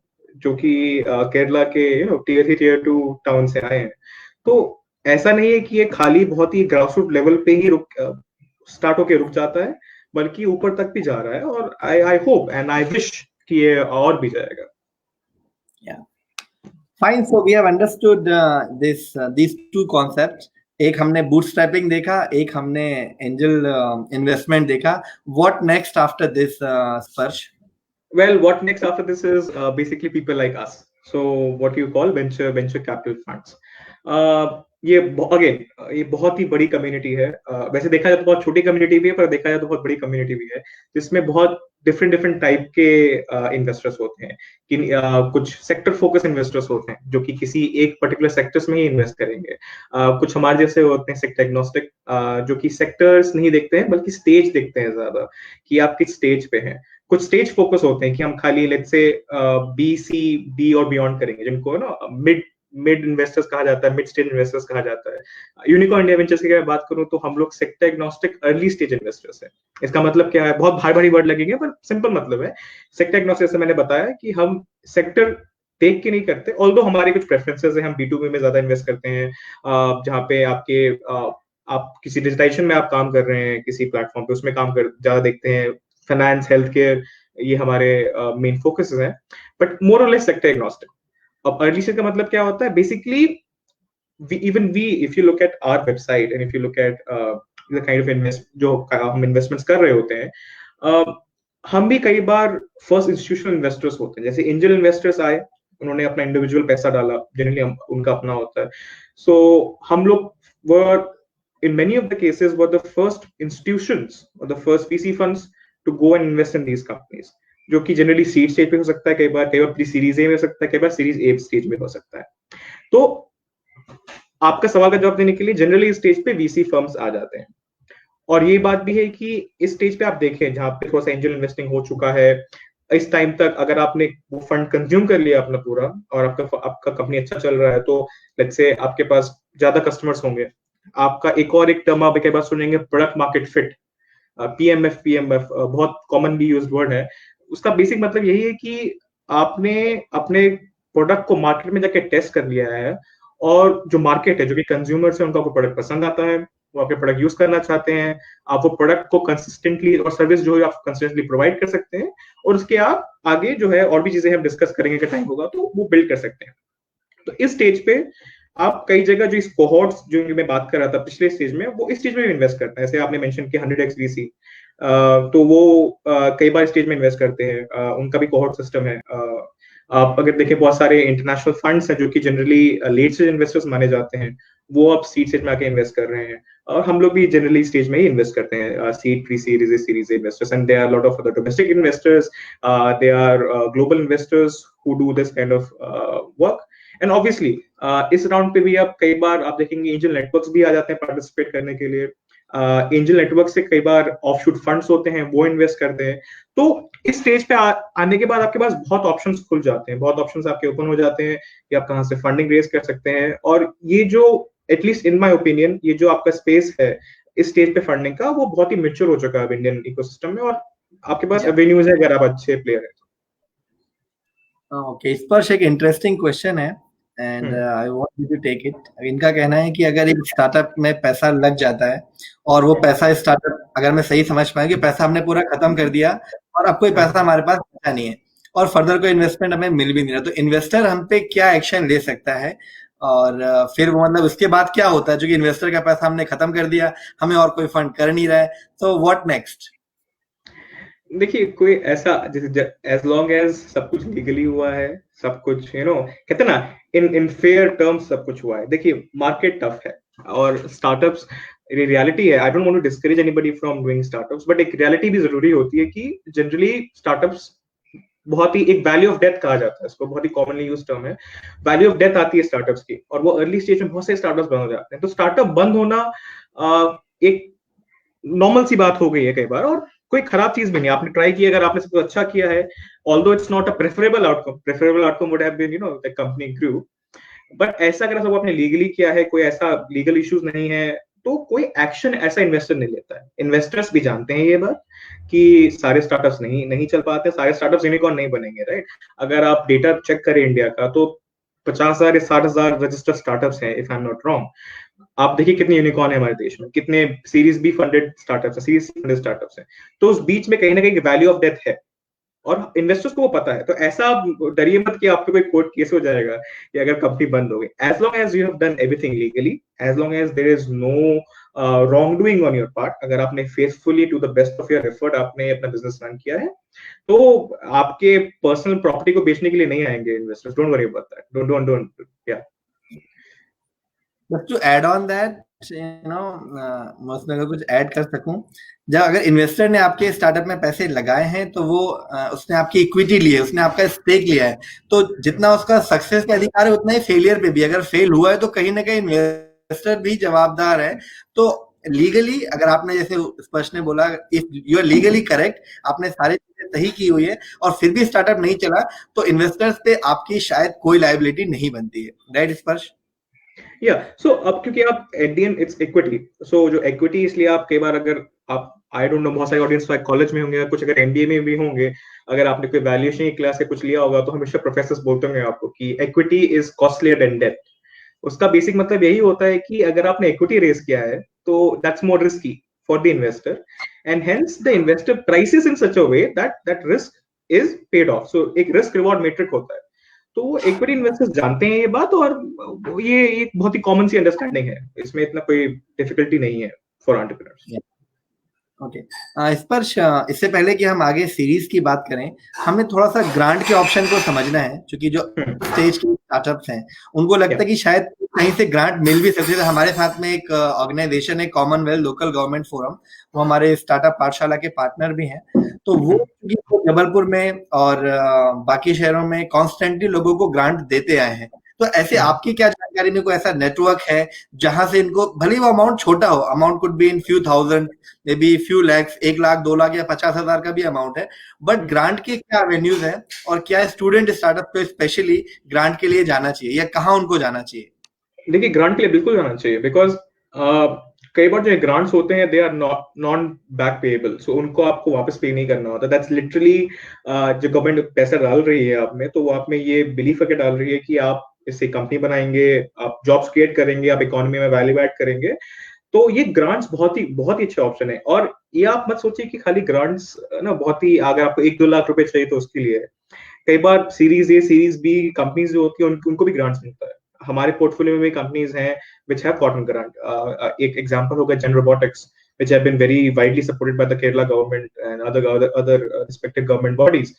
जो कि केरला के टियर 3 टियर 2 टाउन से आए हैं. तो ऐसा नहीं है कि ये खाली बहुत ही ग्रासरूट लेवल पे ही स्टार्ट होके रुक जाता है, बल्कि ऊपर तक भी जा रहा है. और I hope and I wish कि ये और भी जाएगा. Fine. So we have understood these two concepts. एक हमने बूटस्ट्रैपिंग देखा, एक हमने एंजल इन्वेस्टमेंट देखा. What next after this Sparsh? Well, what next after this is basically people like us. So what you call venture capital funds. ये again ये बहुत ही बड़ी कम्युनिटी है. वैसे देखा जाए तो बहुत छोटी कम्युनिटी भी है, पर देखा जाए तो बहुत बड़ी कम्युनिटी भी है, जिसमें बहुत डिफरेंट टाइप के इन्वेस्टर्स होते हैं. कि कुछ सेक्टर फोकस इन्वेस्टर्स होते हैं जो कि किसी एक पर्टिकुलर सेक्टर्स में ही इन्वेस्ट करेंगे. कुछ हमारे जैसे होते हैं सेक्टर एग्नोस्टिक, जो कि सेक्टर्स नहीं देखते हैं बल्कि स्टेज देखते हैं ज्यादा, कि आप किस स्टेज पे हैं. कुछ स्टेज फोकस होते हैं कि हम खाली let's say B, C, D और बियॉन्ड करेंगे, जिनको ना मिड इन्वेस्टर्स कहा जाता है, मिड स्टेज इन्वेस्टर्स कहा जाता है. यूनिकॉर्न इंडिया वेंचर्स की बात करूं तो हम लोग sector agnostic early stage investors है. इसका मतलब क्या है? बहुत भारी वर्ड लगेंगे, पर सिंपल मतलब है सेक्टर एग्नोस्टिक से मैंने बताया कि हम सेक्टर देख के नहीं करते. ऑल्दो हमारे कुछ प्रेफरेंसेस है, हम B2B में ज्यादा इन्वेस्ट करते हैं, जहाँ पे आप किसी डिजिटाइजेशन में आप काम कर रहे हैं किसी प्लेटफॉर्म पे, उसमें काम कर ज्यादा देखते हैं. फाइनेंस, हेल्थ केयर, ये हमारे मेन फोकसेस हैं, बट मोर और लेस सेक्टर एग्नोस्टिक. अब अर्ली स्टेज का मतलब क्या होता है? Basically if you look at our website and if you look at the kind of जो हम इन्वेस्टमेंट्स कर रहे होते हैं, हम भी कई बार फर्स्ट इंस्टीट्यूशनल इन्वेस्टर्स होते हैं. जैसे एंजल इन्वेस्टर्स आए, उन्होंने अपना इंडिविजुअल पैसा डाला, जनरली उनका अपना होता है. सो हम लोग were in many of the cases were the first institutions or the first VC funds to go and invest in these companies, जो कि जनरली सीड स्टेज पे हो सकता है, कई बार प्री सीरीज ए में हो सकता है, कई बार सीरीज ए स्टेज में हो सकता है. तो आपका सवाल का जवाब देने के लिए जनरली इस स्टेज पे वीसी फर्म्स आ जाते हैं. और ये बात भी है कि इस स्टेज पे आप देखें जहां पे थोड़ा सा एंजल इन्वेस्टिंग हो चुका है, इस टाइम तक अगर आपने वो फंड कंज्यूम कर लिया अपना पूरा और आपका कंपनी अच्छा चल रहा है, तो लेट्स से आपके पास ज्यादा कस्टमर्स होंगे. आपका एक टर्म आप कई बार सुनेंगे, प्रोडक्ट मार्केट फिट, PMF बहुत कॉमनली यूज्ड वर्ड है. उसका बेसिक मतलब यही है कि आपने अपने प्रोडक्ट को मार्केट में जाके टेस्ट कर लिया है, और जो मार्केट है, जो कि कंज्यूमर्स है, उनको आपको प्रोडक्ट पसंद आता है, वो आपके प्रोडक्ट यूज करना चाहते हैं, आप वो प्रोडक्ट को कंसिस्टेंटली और सर्विस जो है आप कंसिस्टेंटली प्रोवाइड कर सकते हैं, और उसके आप आगे जो है और भी चीजें हम डिस्कस करेंगे कि टाइम होगा तो वो बिल्ड कर सकते हैं। तो इस स्टेज पे आप कई जगह जो इस कोहॉर्ट्स जो मैं बात कर रहा था पिछले स्टेज में, वो इस स्टेज में भी इन्वेस्ट करता है। जैसे आपने मेंशन किया 100x VC, तो वो कई बार स्टेज में इन्वेस्ट करते हैं, उनका भी कोहॉर्ट सिस्टम है। आप अगर देखें बहुत सारे इंटरनेशनल फंड्स हैं जो कि जनरली लेट स्टेज इन्वेस्टर्स माने जाते हैं, वो अब सीड स्टेज में आके इन्वेस्ट कर रहे हैं, और हम लोग भी जनरली स्टेज में ही इन्वेस्ट करते हैं, seed, pre series, series investors, and there are lot of other domestic investors, they are global investors who do this kind of work. And obviously इस राउंड पे भी आप कई बार आप देखेंगे एंजल नेटवर्क्स भी आ जाते हैं पार्टिसिपेट करने के लिए। एंजल नेटवर्क से कई बार ऑफशूट फंड्स होते हैं, वो इन्वेस्ट करते हैं। तो इस स्टेज पे आने के बाद आपके पास बहुत ऑप्शंस खुल जाते हैं, बहुत ऑप्शंस आपके ओपन हो जाते हैं कि आप कहाँ से फंडिंग रेज कर सकते हैं। और ये जो एटलीस्ट इन माय ओपिनियन ये जो आपका स्पेस है इस स्टेज पे फंडिंग का, वो बहुत ही मेच्योर हो चुका है इंडियन इकोसिस्टम में, और आपके पास एवेन्यूज है अगर आप अच्छे प्लेयर है। ओके, स्पर्श एक इंटरेस्टिंग क्वेश्चन है and I want you to take it. इनका कहना है कि अगर एक स्टार्टअप में पैसा लग जाता है और वो पैसा स्टार्टअप, अगर मैं सही समझ पाया कि पैसा हमने पूरा खत्म कर दिया और अब कोई पैसा हमारे पास बचा नहीं है और फर्दर कोई इन्वेस्टमेंट हमें मिल भी नहीं रहा, तो इन्वेस्टर हम पे क्या एक्शन ले सकता है? और फिर वो मतलब उसके बाद क्या होता है, जो कि इन्वेस्टर का पैसा हमने खत्म कर दिया, हमें और कोई फंड कर नहीं रहा है, तो व्हाट नेक्स्ट? देखिए, कोई ऐसा एज लॉन्ग एज सब कुछ लीगली हुआ है, सब कुछ कहते ना इन फेयर टर्म्स सब कुछ हुआ है। देखिए, मार्केट टफ है और स्टार्टअप्स रियलिटी है। I don't want to discourage anybody from doing startups, but एक रियलिटी भी जरूरी होती है कि जनरली स्टार्टअप्स बहुत ही एक वैल्यू ऑफ डेथ कहा जाता है इसको, बहुत ही कॉमनली यूज टर्म है। वैल्यू ऑफ डेथ आती है स्टार्टअप्स की, और वो अर्ली स्टेज में बहुत से स्टार्टअप्स बंद हो जाते हैं। तो स्टार्टअप बंद होना एक नॉर्मल सी बात हो गई है कई बार, और कोई खराब चीज भी नहीं। आपने ट्राई किया, अगर आपने सब कुछ अच्छा किया है, although it's not a preferable outcome would have been the company grew, but ऐसा अगर सब आपने लीगली किया है, कोई ऐसा लीगल इश्यूज नहीं है, तो कोई एक्शन ऐसा इन्वेस्टर नहीं लेता है। इन्वेस्टर्स भी जानते हैं ये बात कि सारे स्टार्टअप्स नहीं चल पाते, सारे स्टार्टअप्स यूनिकॉर्न नहीं बनेंगे, राइट। अगर आप डेटा चेक करें इंडिया का, तो 50,000 या 60,000 रजिस्टर्ड स्टार्टअप्स हैं, if I am not wrong. आप देखिए कितने यूनिकॉर्न है हमारे देश में, कितने सीरीज बी फंडेड स्टार्टअप्स है, सीरीज सी फंडेड स्टार्टअप्स है। तो उस बीच में कहीं ना कहीं वैल्यू ऑफ डेथ है, और इन्वेस्टर्स को वो पता है। तो ऐसा आप डरिए मत कि आपके कोई कोर्ट केस हो जाएगा कि अगर कंपनी बंद हो गई। As long as you have done everything legally, as long as there is no wrong doing on your part, अगर आपने faithfully to the best of your effort आपने अपना बिजनेस रन किया है, तो आपके पर्सनल प्रॉपर्टी को बेचने के लिए नहीं आएंगे investors. Don't worry about that, don't या Just to add on that, मैं उसमें अगर कुछ ऐड कर सकूं, जब अगर इन्वेस्टर ने आपके स्टार्टअप में पैसे लगाए हैं तो वो उसने आपकी इक्विटी ली है, उसने आपका स्टेक लिया है, तो जितना उसका सक्सेस का अधिकार है उतना ही फेलियर पे भी। अगर फेल हुआ है तो कहीं ना कहीं इन्वेस्टर भी जवाबदार है। तो लीगली अगर आपने, जैसे स्पर्श ने बोला, if you are legally correct, आपने सारी चीजें सही की हुई है और फिर भी स्टार्टअप नहीं चला, तो इन्वेस्टर्स पे आपकी शायद कोई लायबिलिटी नहीं बनती है, राइट स्पर्श? या सो अब क्योंकि आप at the end it's equity, so जो इक्विटी, इसलिए आप कई बार अगर आप आई डोंट नो बहुत सारे ऑडियंस कॉलेज में होंगे, कुछ अगर एमबीए में भी होंगे, अगर आपने कोई वैल्यूएशन की क्लास या कुछ लिया होगा, तो हमेशा प्रोफेसर्स बोलते होंगे आपको कि equity is costlier than debt. उसका बेसिक मतलब यही होता है कि अगर आपने इक्विटी रेज किया है तो that's more risky for the investor, and hence the investor prices in such a way that that risk is paid off. So एक रिस्क रिवॉर्ड मैट्रिक होता है। तो इक्विटी इन्वेस्टर्स जानते हैं ये बात, और ये एक बहुत ही कॉमन सी अंडरस्टैंडिंग है, इसमें इतना कोई डिफिकल्टी नहीं है फॉर एंटरप्रेन्योर्स। ओके स्पर्श, इससे पहले कि हम आगे सीरीज की बात करें, हमें थोड़ा सा ग्रांट के ऑप्शन को समझना है, क्योंकि जो स्टेज के स्टार्टअप्स हैं उनको लगता है कि शायद कहीं से ग्रांट मिल भी सकती है। हमारे साथ में एक ऑर्गेनाइजेशन है, कॉमनवेल्थ लोकल गवर्नमेंट फोरम, वो हमारे स्टार्टअप पाठशाला के पार्टनर भी हैं। तो वो जबलपुर में और बाकी शहरों में कॉन्स्टेंटली लोगों को ग्रांट देते आए हैं। तो ऐसे आपकी क्या जानकारी में कोई ऐसा नेटवर्क है जहां से इनको, भले वो अमाउंट छोटा हो, amount could be in few thousand, may be few lakhs, 1 lakh 2 lakh या 50,000 का भी अमाउंट है, बट ग्रांट के क्या एवेन्यूज हैं और क्या स्टूडेंट स्टार्टअप को स्पेशली ग्रांट के लिए जाना चाहिए या कहाँ उनको जाना चाहिए? देखिए, ग्रांट के लिए बिल्कुल जाना चाहिए, बिकॉज कई बार जो ग्रांट्स होते हैं they are non back payable, so उनको आपको वापस पे नहीं करना होता। दैट्स लिटरली जो गवर्नमेंट पैसा डाल रही है आप में, तो वो आप में ये बिलीफ करके डाल रही है कि आप इससे कंपनी बनाएंगे, आप जॉब्स क्रिएट करेंगे, आप इकोनॉमी में वैल्यू ऐड करेंगे, तो ये ग्रांट्स बहुत ही अच्छा ऑप्शन है। और ये आप मत सोचिए कि खाली ग्रांट्स ना बहुत ही, अगर आपको 1-2 लाख रुपए चाहिए तो उसके लिए है। कई बार series A series B companies जो होती है उनको भी ग्रांट्स मिलता है। हमारे पोर्टफोलियो में भी कंपनीज हैं which have gotten grant. एक एग्जांपल होगा Gen Robotics, which have been very widely supported by the Kerala government and other respective government bodies,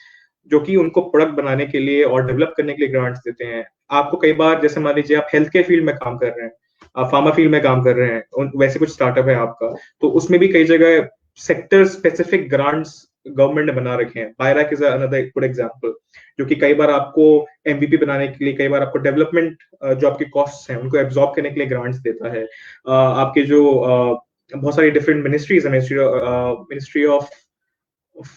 जो कि उनको प्रोडक्ट बनाने के लिए और डेवलप करने के लिए ग्रांट्स देते हैं। आपको कई बार, जैसे मान लीजिए आप हेल्थ केयर फील्ड में काम कर रहे हैं, आप फार्मा फील्ड में काम कर रहे हैं, वैसे कुछ स्टार्टअप है आपका, तो उसमें भी कई जगह सेक्टर स्पेसिफिक ग्रांट्स गवर्नमेंट ने बना रखे हैं। बायरैक इज अनदर गुड एग्जांपल, जो कि कई बार आपको एमवीपी बनाने के लिए, कई बार आपको डेवलपमेंट जो आपके कॉस्ट्स हैं उनको एब्जॉर्ब करने के लिए ग्रांट्स देता है। आपके जो बहुत सारी डिफरेंट मिनिस्ट्रीज है, मिनिस्ट्री ऑफ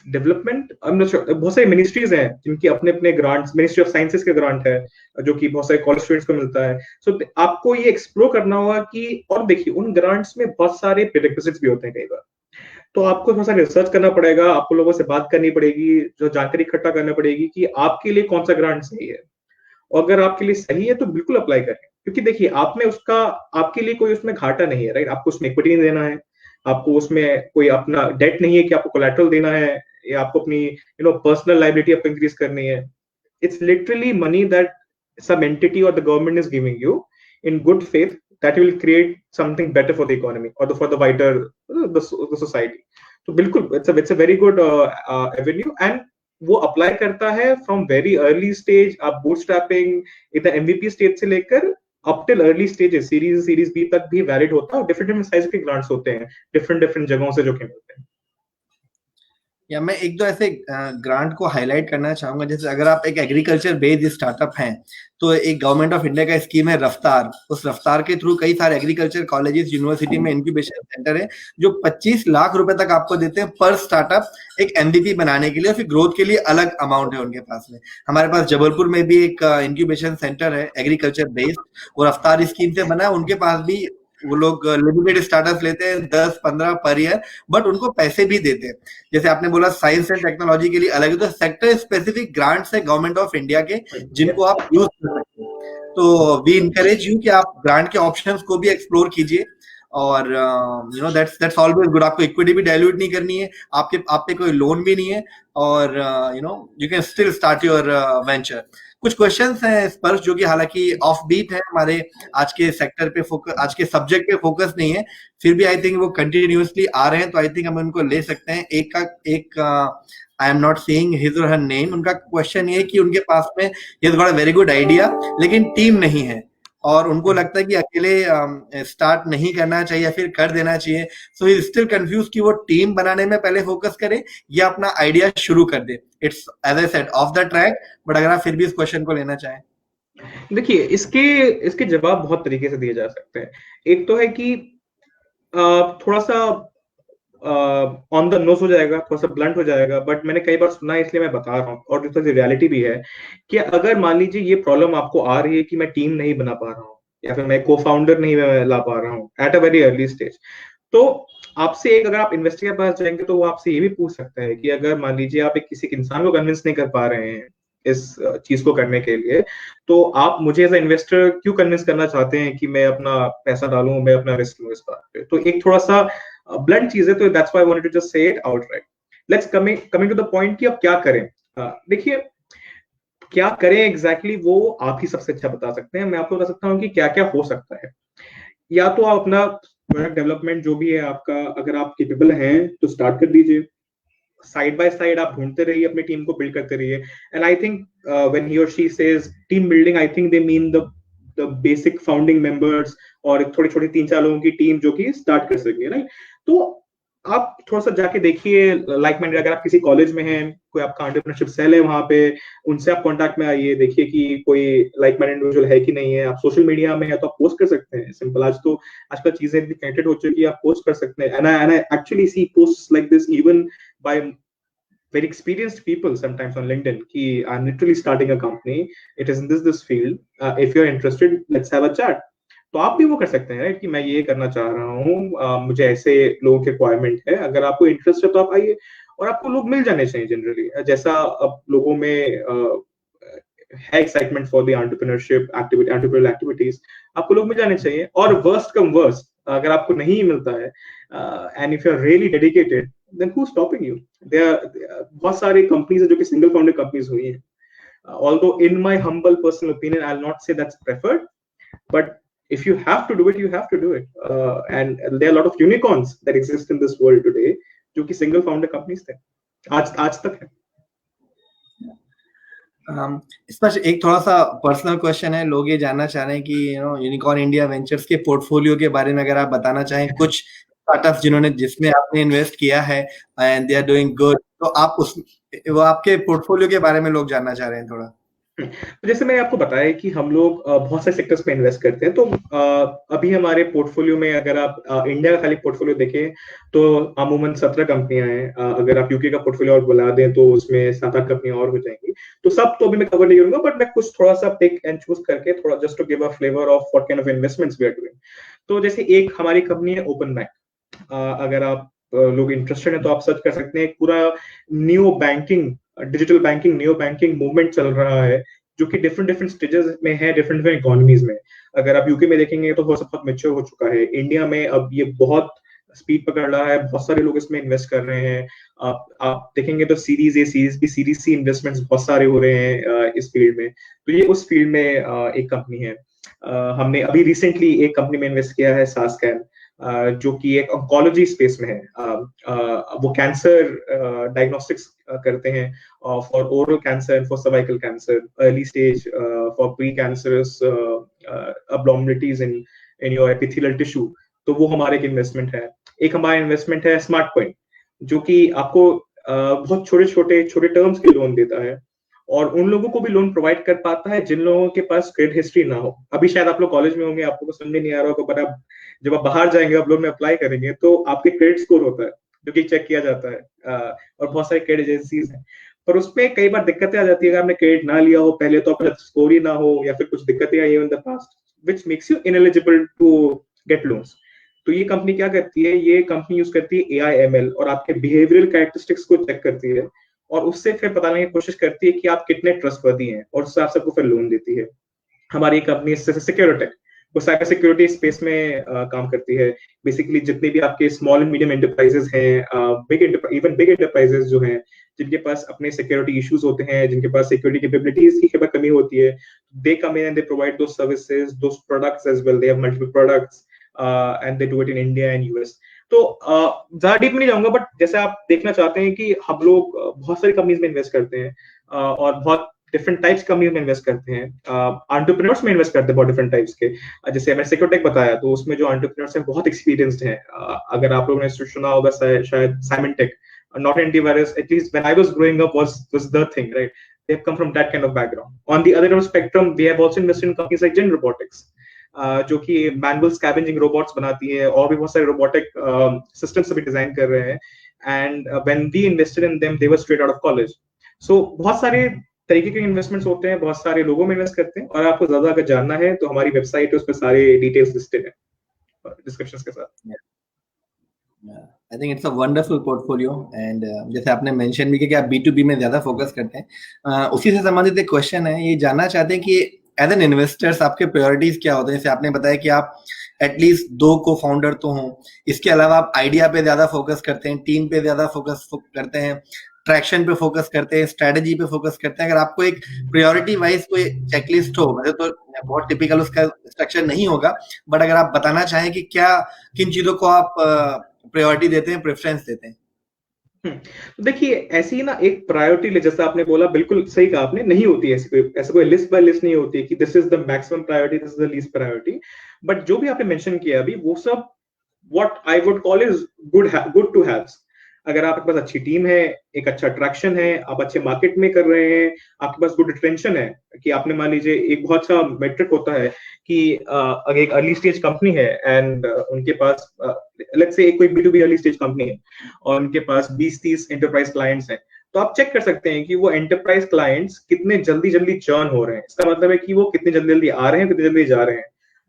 डेवलपमेंट, बहुत सारी मिनिस्ट्रीज हैं जिनकी अपने अपने ग्रांट्स, मिनिस्ट्री ऑफ साइंसेज का ग्रांट है जो कि बहुत सारे कॉलेज स्टूडेंट्स को मिलता है। सो आपको ये एक्सप्लोर करना होगा कि, और देखिए उन ग्रांट्स में बहुत सारे प्रीरेक्विजिट्स भी होते हैं कई बार, तो आपको थोड़ा सा रिसर्च करना पड़ेगा, आपको लोगों से बात करनी पड़ेगी, जो जानकारी इकट्ठा करनी पड़ेगी कि आपके लिए कौन सा ग्रांट सही है। और अगर आपके लिए सही है तो बिल्कुल अप्लाई करें, क्योंकि देखिए आप में उसका, आपके लिए कोई उसमें घाटा नहीं है, राइट? आपको उसमें इक्विटी नहीं देना है, आपको उसमें कोई अपना डेट नहीं है कि आपको कोलैटरल देना है, या आपको अपनी पर्सनल लायबिलिटी आपको इंक्रीज करनी है। It's literally money that some entity or the government is giving you in good faith that will create something better for the economy or for the wider the society. तो बिल्कुल it's a very good avenue, and वो apply करता है from very early stage, आप bootstrapping इधर MVP stage से लेकर up till early stages, series B तक भी वैलिड होता है, और डिफरेंट साइज के ग्रांट्स होते हैं डिफरेंट जगहों से जो कि मिलते हैं। या मैं एक दो ऐसे ग्रांट को हाईलाइट करना चाहूंगा। जैसे अगर आप एक एग्रीकल्चर बेस्ड स्टार्टअप हैं, तो एक गवर्नमेंट ऑफ इंडिया का स्कीम है रफ्तार। उस रफ्तार के थ्रू कई सारे एग्रीकल्चर कॉलेजेस, यूनिवर्सिटी में इंक्यूबेशन सेंटर है जो 25 लाख रुपए तक आपको देते हैं पर स्टार्टअप एक एमवीपी बनाने के लिए, और फिर ग्रोथ के लिए अलग अमाउंट है उनके पास में। हमारे पास जबलपुर में भी एक इंक्यूबेशन सेंटर है एग्रीकल्चर बेस्ड, वो रफ्तार स्कीम से बना है। उनके पास भी वो लोग लिमिटेड स्टार्टअप लेते हैं 10-15 पर ईयर, बट उनको पैसे भी देते हैं। जैसे आपने बोला साइंस एंड टेक्नोलॉजी के लिए अलग है, तो सेक्टर स्पेसिफिक ग्रांट्स है गवर्नमेंट ऑफ इंडिया के जिनको आप यूज कर सकते हैं। तो वी इनकरेज यू कि आप ग्रांट के ऑप्शंस को भी एक्सप्लोर कीजिए, और दैट्स ऑलवेज गुड। आपको इक्विटी भी डाइल्यूट नहीं करनी है, आप पे कोई लोन भी नहीं है, और you can still start your venture. कुछ क्वेश्चंस हैं स्पर्श जो कि हालांकि ऑफ बीट है, हमारे आज के सेक्टर पे फोकस, आज के सब्जेक्ट पे फोकस नहीं है, फिर भी आई थिंक वो कंटिन्यूअसली आ रहे हैं, तो आई थिंक हम उनको ले सकते हैं। एक I am not saying his और हर नेम। उनका क्वेश्चन ये है कि उनके पास में ये बड़ा वेरी गुड आइडिया, लेकिन टीम नहीं है, और उनको लगता है कि अकेले स्टार्ट नहीं करना चाहिए या फिर कर देना चाहिए। सो ही स्टिल कंफ्यूज कि वो टीम बनाने में पहले फोकस करे या अपना आइडिया शुरू कर दे। It's as I said off the track, but अगर आप फिर भी इस क्वेश्चन को लेना चाहें। देखिए इसके जवाब बहुत तरीके से दिए जा सकते हैं। एक तो है कि थोड़ा सा ऑन द नोज हो जाएगा, थोड़ा सा ब्लंट हो जाएगा, बट मैंने कई बार सुना है इसलिए मैं बता रहा हूँ, और जो रियलिटी भी है कि अगर मान लीजिए ये प्रॉब्लम आपको आ रही है कि मैं टीम नहीं बना पा रहा हूँ, या फिर मैं को फाउंडर नहीं ला पा रहा हूँ at a very early stage, तो आपसे एक, अगर आप इन्वेस्टर के पास जाएंगे तो वो आपसे ये भी पूछ सकता है कि अगर मान लीजिए आप एक किसी इंसान को कन्विंस नहीं कर पा रहे हैं इस चीज को करने के लिए, तो आप मुझे एज इन्वेस्टर क्यों कन्विंस करना चाहते हैं कि मैं अपना पैसा डालूं, मैं अपना रिस्क लूं इस बात पे। तो एक थोड़ा सा ब्लंट चीज है, तो that's why I wanted to just say it outright. Let's coming to the point कि अब क्या करें। देखिए क्या करें एग्जैक्टली वो आप ही सबसे अच्छा बता सकते हैं। मैं आपको बता सकता हूँ कि क्या क्या हो सकता है। या तो आप अपना प्रोडक्ट डेवलपमेंट जो भी है आपका, अगर आप केपेबल हैं तो स्टार्ट कर दीजिए, साइड बाय साइड आप ढूंढते रहिए, अपनी टीम को बिल्ड करते रहिए। And I think when he और she says team building, I think they mean the basic founding members, और थोड़ी छोटी 3-4 लोगों की टीम जो कि स्टार्ट कर सके, राइट? तो आप थोड़ा सा जाके देखिए लाइक माइंडेड, अगर आप किसी कॉलेज में हैं, कोई आपका एंटरप्रेन्योरशिप सेल है वहां पे, उनसे आप कांटेक्ट में आइए, देखिए कि कोई लाइक माइंडेड इंडिविजुअल है कि नहीं है। आप सोशल मीडिया में है तो आप पोस्ट कर सकते हैं, सिंपल। आजकल चीजें इतनी कनेक्टेड हो चुकी है, आप पोस्ट कर सकते हैं। And I actually see posts like this even bye very experienced people sometimes on LinkedIn ki I'm literally starting a company, it is in this field, if you're interested let's have a chat। तो आप भी वो कर सकते हैं, right? कि मैं ये करना चाह रहा हूँ, मुझे ऐसे लोगों की रिक्वायरमेंट है, अगर आपको इंटरेस्ट है तो आप आइए। और आपको लोग मिल जाने चाहिए जनरली, जैसा अब लोगों में है excitement for the entrepreneurship activities, आपको लोग मिल जाने चाहिए। और वर्स्ट कम वर्स्ट, अगर आपको नहीं मिलता है and if you are really dedicated then who stopping you? बहुत सारी कंपनीज है जो कि सिंगल फाउंडेड कंपनीज हुई हैं. Although in my humble personal opinion, I'll not say that's preferred, but if you have to do it, you have to do it. And there are a lot of unicorns that exist in this world today, जो कि single founder companies थे. आज तक है. इस पर एक थोड़ा सा पर्सनल क्वेश्चन है. लोग ये जानना चाह रहे हैं कि यूनिकॉर्न इंडिया वेंचर्स के पोर्टफोलियो के बारे में अगर आप बताना चाहें, कुछ स्टार्टअप्स जिसमें आपने इन्वेस्ट किया है and they are doing good, तो आप वो आपके पोर्टफोलियो के बारे में लोग जानना चाह रहे हैं थोड़ा. तो जैसे मैंने आपको बताया कि हम लोग बहुत सारे सेक्टर्स में इन्वेस्ट करते हैं. तो अभी हमारे पोर्टफोलियो में अगर आप इंडिया का खाली पोर्टफोलियो देखें तो अमूमन 17 कंपनियां हैं. अगर आप यूके का पोर्टफोलियो और बुला दें तो उसमें 7-8 कंपनियां और हो जाएंगी. तो सब तो अभी मैं कवर नहीं करूंगा, बट मैं कुछ थोड़ा सा पिक एंड चूज करके थोड़ा just to give a flavour of what kind of investments we are doing. तो जैसे एक हमारी कंपनी है ओपन बैंक. अगर आप लोग इंटरेस्टेड हैं तो आप सर्च कर सकते हैं. पूरा new banking, digital banking, new banking movement चल रहा है जो कि डिफरेंट स्टेजेस में है, डिफरेंट इकोनॉमीज में. अगर आप यूके में देखेंगे तो बहुत मैच्योर हो चुका है. इंडिया में अब ये बहुत स्पीड पकड़ रहा है, बहुत सारे लोग इसमें इन्वेस्ट कर रहे हैं. आप देखेंगे तो series A, series B, series C investments बहुत सारे हो रहे हैं इस फील्ड में. तो ये उस फील्ड में एक कंपनी है. हमने अभी रिसेंटली एक कंपनी में इन्वेस्ट किया है, सास्कैन, जो कि एक ऑन्कोलॉजी स्पेस में है. वो कैंसर डायग्नोस्टिक्स करते हैं for oral cancer and for cervical cancer, early stage for pre cancerous abnormalities in your epithelial tissue. तो वो हमारे एक इन्वेस्टमेंट है. एक हमारा इन्वेस्टमेंट है स्मार्ट कॉइन, जो कि आपको बहुत छोटे टर्म्स के लोन देता है और उन लोगों को भी लोन प्रोवाइड कर पाता है जिन लोगों के पास क्रेडिट हिस्ट्री ना हो. अभी शायद आप लोग कॉलेज में होंगे, आपको समझ में नहीं आ रहा होगा, पर आप जब आप बाहर जाएंगे, आप लोन में अप्लाई करेंगे तो आपके क्रेडिट स्कोर होता है जो कि चेक किया जाता है. और बहुत सारी क्रेडिट एजेंसीज हैं, पर उसमें कई बार दिक्कतें आ जाती है. अगर आपने क्रेडिट ना लिया हो पहले, तो आपका स्कोर ही ना हो, या फिर कुछ दिक्कतें आई in the past which makes you ineligible to get loans. तो ये कंपनी क्या करती है? ये कंपनी यूज करती है AI/ML और आपके बिहेवियरल कैरेक्टरिस्टिक्स को चेक करती है और उससे फिर पता लगाने की कोशिश करती है कि आप कितने ट्रस्टवर्दी हैं, और उससे आप सबको फिर लोन देती है. हमारी कंपनी सिक्योरिटेक, वो साइबर सिक्योरिटी स्पेस में काम करती है. बेसिकली जितने भी आपके स्मॉल एंड मीडियम एंटरप्राइजेस हैं, इवन बिग एंटरप्राइजेस जो हैं, जिनके पास अपने सिक्योरिटी इश्यूज होते हैं, जिनके पास सिक्योरिटी कैपेबिलिटीज की कमी होती है, they come in and they provide those services, those products as well. They have multiple products and they do it in India and US. तो ज्यादा डीप में नहीं जाऊंगा, बट जैसे आप देखना चाहते हैं कि हम लोग बहुत सारी कंपनीज में इन्वेस्ट करते हैं और बहुत डिफरेंट टाइप्स कंपनीज में इन्वेस्ट करते हैं. एंटरप्रेन्योर्स में इन्वेस्ट करते हैं बहुत डिफरेंट टाइप्स के. जैसे मैंने सिक्योरटेक बताया, तो उसमें जो एंटरप्रेन्योर्स हैं बहुत एक्सपीरियंस्ड हैं. अगर आप लोगों ने सुना होगा शायद Symantec, not antivirus, at least when I was growing up was the thing, right? They have come from that kind of background. On the other end of the spectrum, we have also invested in companies like Gen Robotics, जो कि manual scavenging robots बनाती है और भी बहुत सारे robotic systems भी design कर रहे हैं. And when we invested in them, they were straight out of college. So बहुत सारे तरीके के इन्वेस्टमेंट्स होते हैं, बहुत सारे लोगों में इन्वेस्ट करते हैं. और आपको ज्यादा अगर जानना है तो हमारी वेबसाइट है, उसमें सारे डिटेल्स लिस्टेड है डिस्क्रिप्शंस के साथ. I think it's a wonderful portfolio and जैसे आपने मेंशन भी किया कि आप B2B में ज्यादा फोकस करते हैं. उसी से संबंधित एक क्वेश्चन है, ये जानना चाहते हैं कि एज एन इन्वेस्टर्स आपके प्रायोरिटीज क्या होते हैं? जैसे आपने बताया कि आप एटलीस्ट 2 को फाउंडर तो हों, इसके अलावा आप आइडिया पे ज्यादा फोकस करते हैं, टीम पे ज्यादा फोकस करते हैं, ट्रैक्शन पे फोकस करते हैं, स्ट्रेटजी पे फोकस करते हैं. अगर आपको एक प्रायोरिटी वाइज कोई चेकलिस्ट हो, मतलब तो बहुत टिपिकल उसका स्ट्रक्चर नहीं होगा, बट अगर आप बताना चाहें कि क्या किन चीजों को आप प्रायोरिटी देते हैं, प्रेफरेंस देते हैं? देखिए, ऐसी ना एक प्रायोरिटी लिस्ट, जैसा आपने बोला, बिल्कुल सही कहा आपने, नहीं होती है ऐसे कोई लिस्ट बाय लिस्ट नहीं होती है कि this is the maximum priority, this is the least priority. But जो भी आपने मेंशन किया अभी, वो सब what I would call is good to haves. अगर आपके पास अच्छी टीम है, एक अच्छा अट्रैक्शन है, आप अच्छे मार्केट में कर रहे हैं, आपके पास गुड रिटेंशन है, कि आपने मान लीजिए एक बहुत अच्छा मेट्रिक होता है कि अगर एक अर्ली स्टेज कंपनी है एंड उनके पास लेट्स से कोई B2B अर्ली स्टेज कंपनी है और उनके पास 20-30 एंटरप्राइज क्लाइंट्स हैं, तो आप चेक कर सकते हैं कि वो एंटरप्राइज क्लाइंट्स कितने जल्दी चर्न हो रहे हैं. इसका मतलब है कि वो कितने जल्दी आ रहे हैं, कितने जल्दी जा रहे हैं.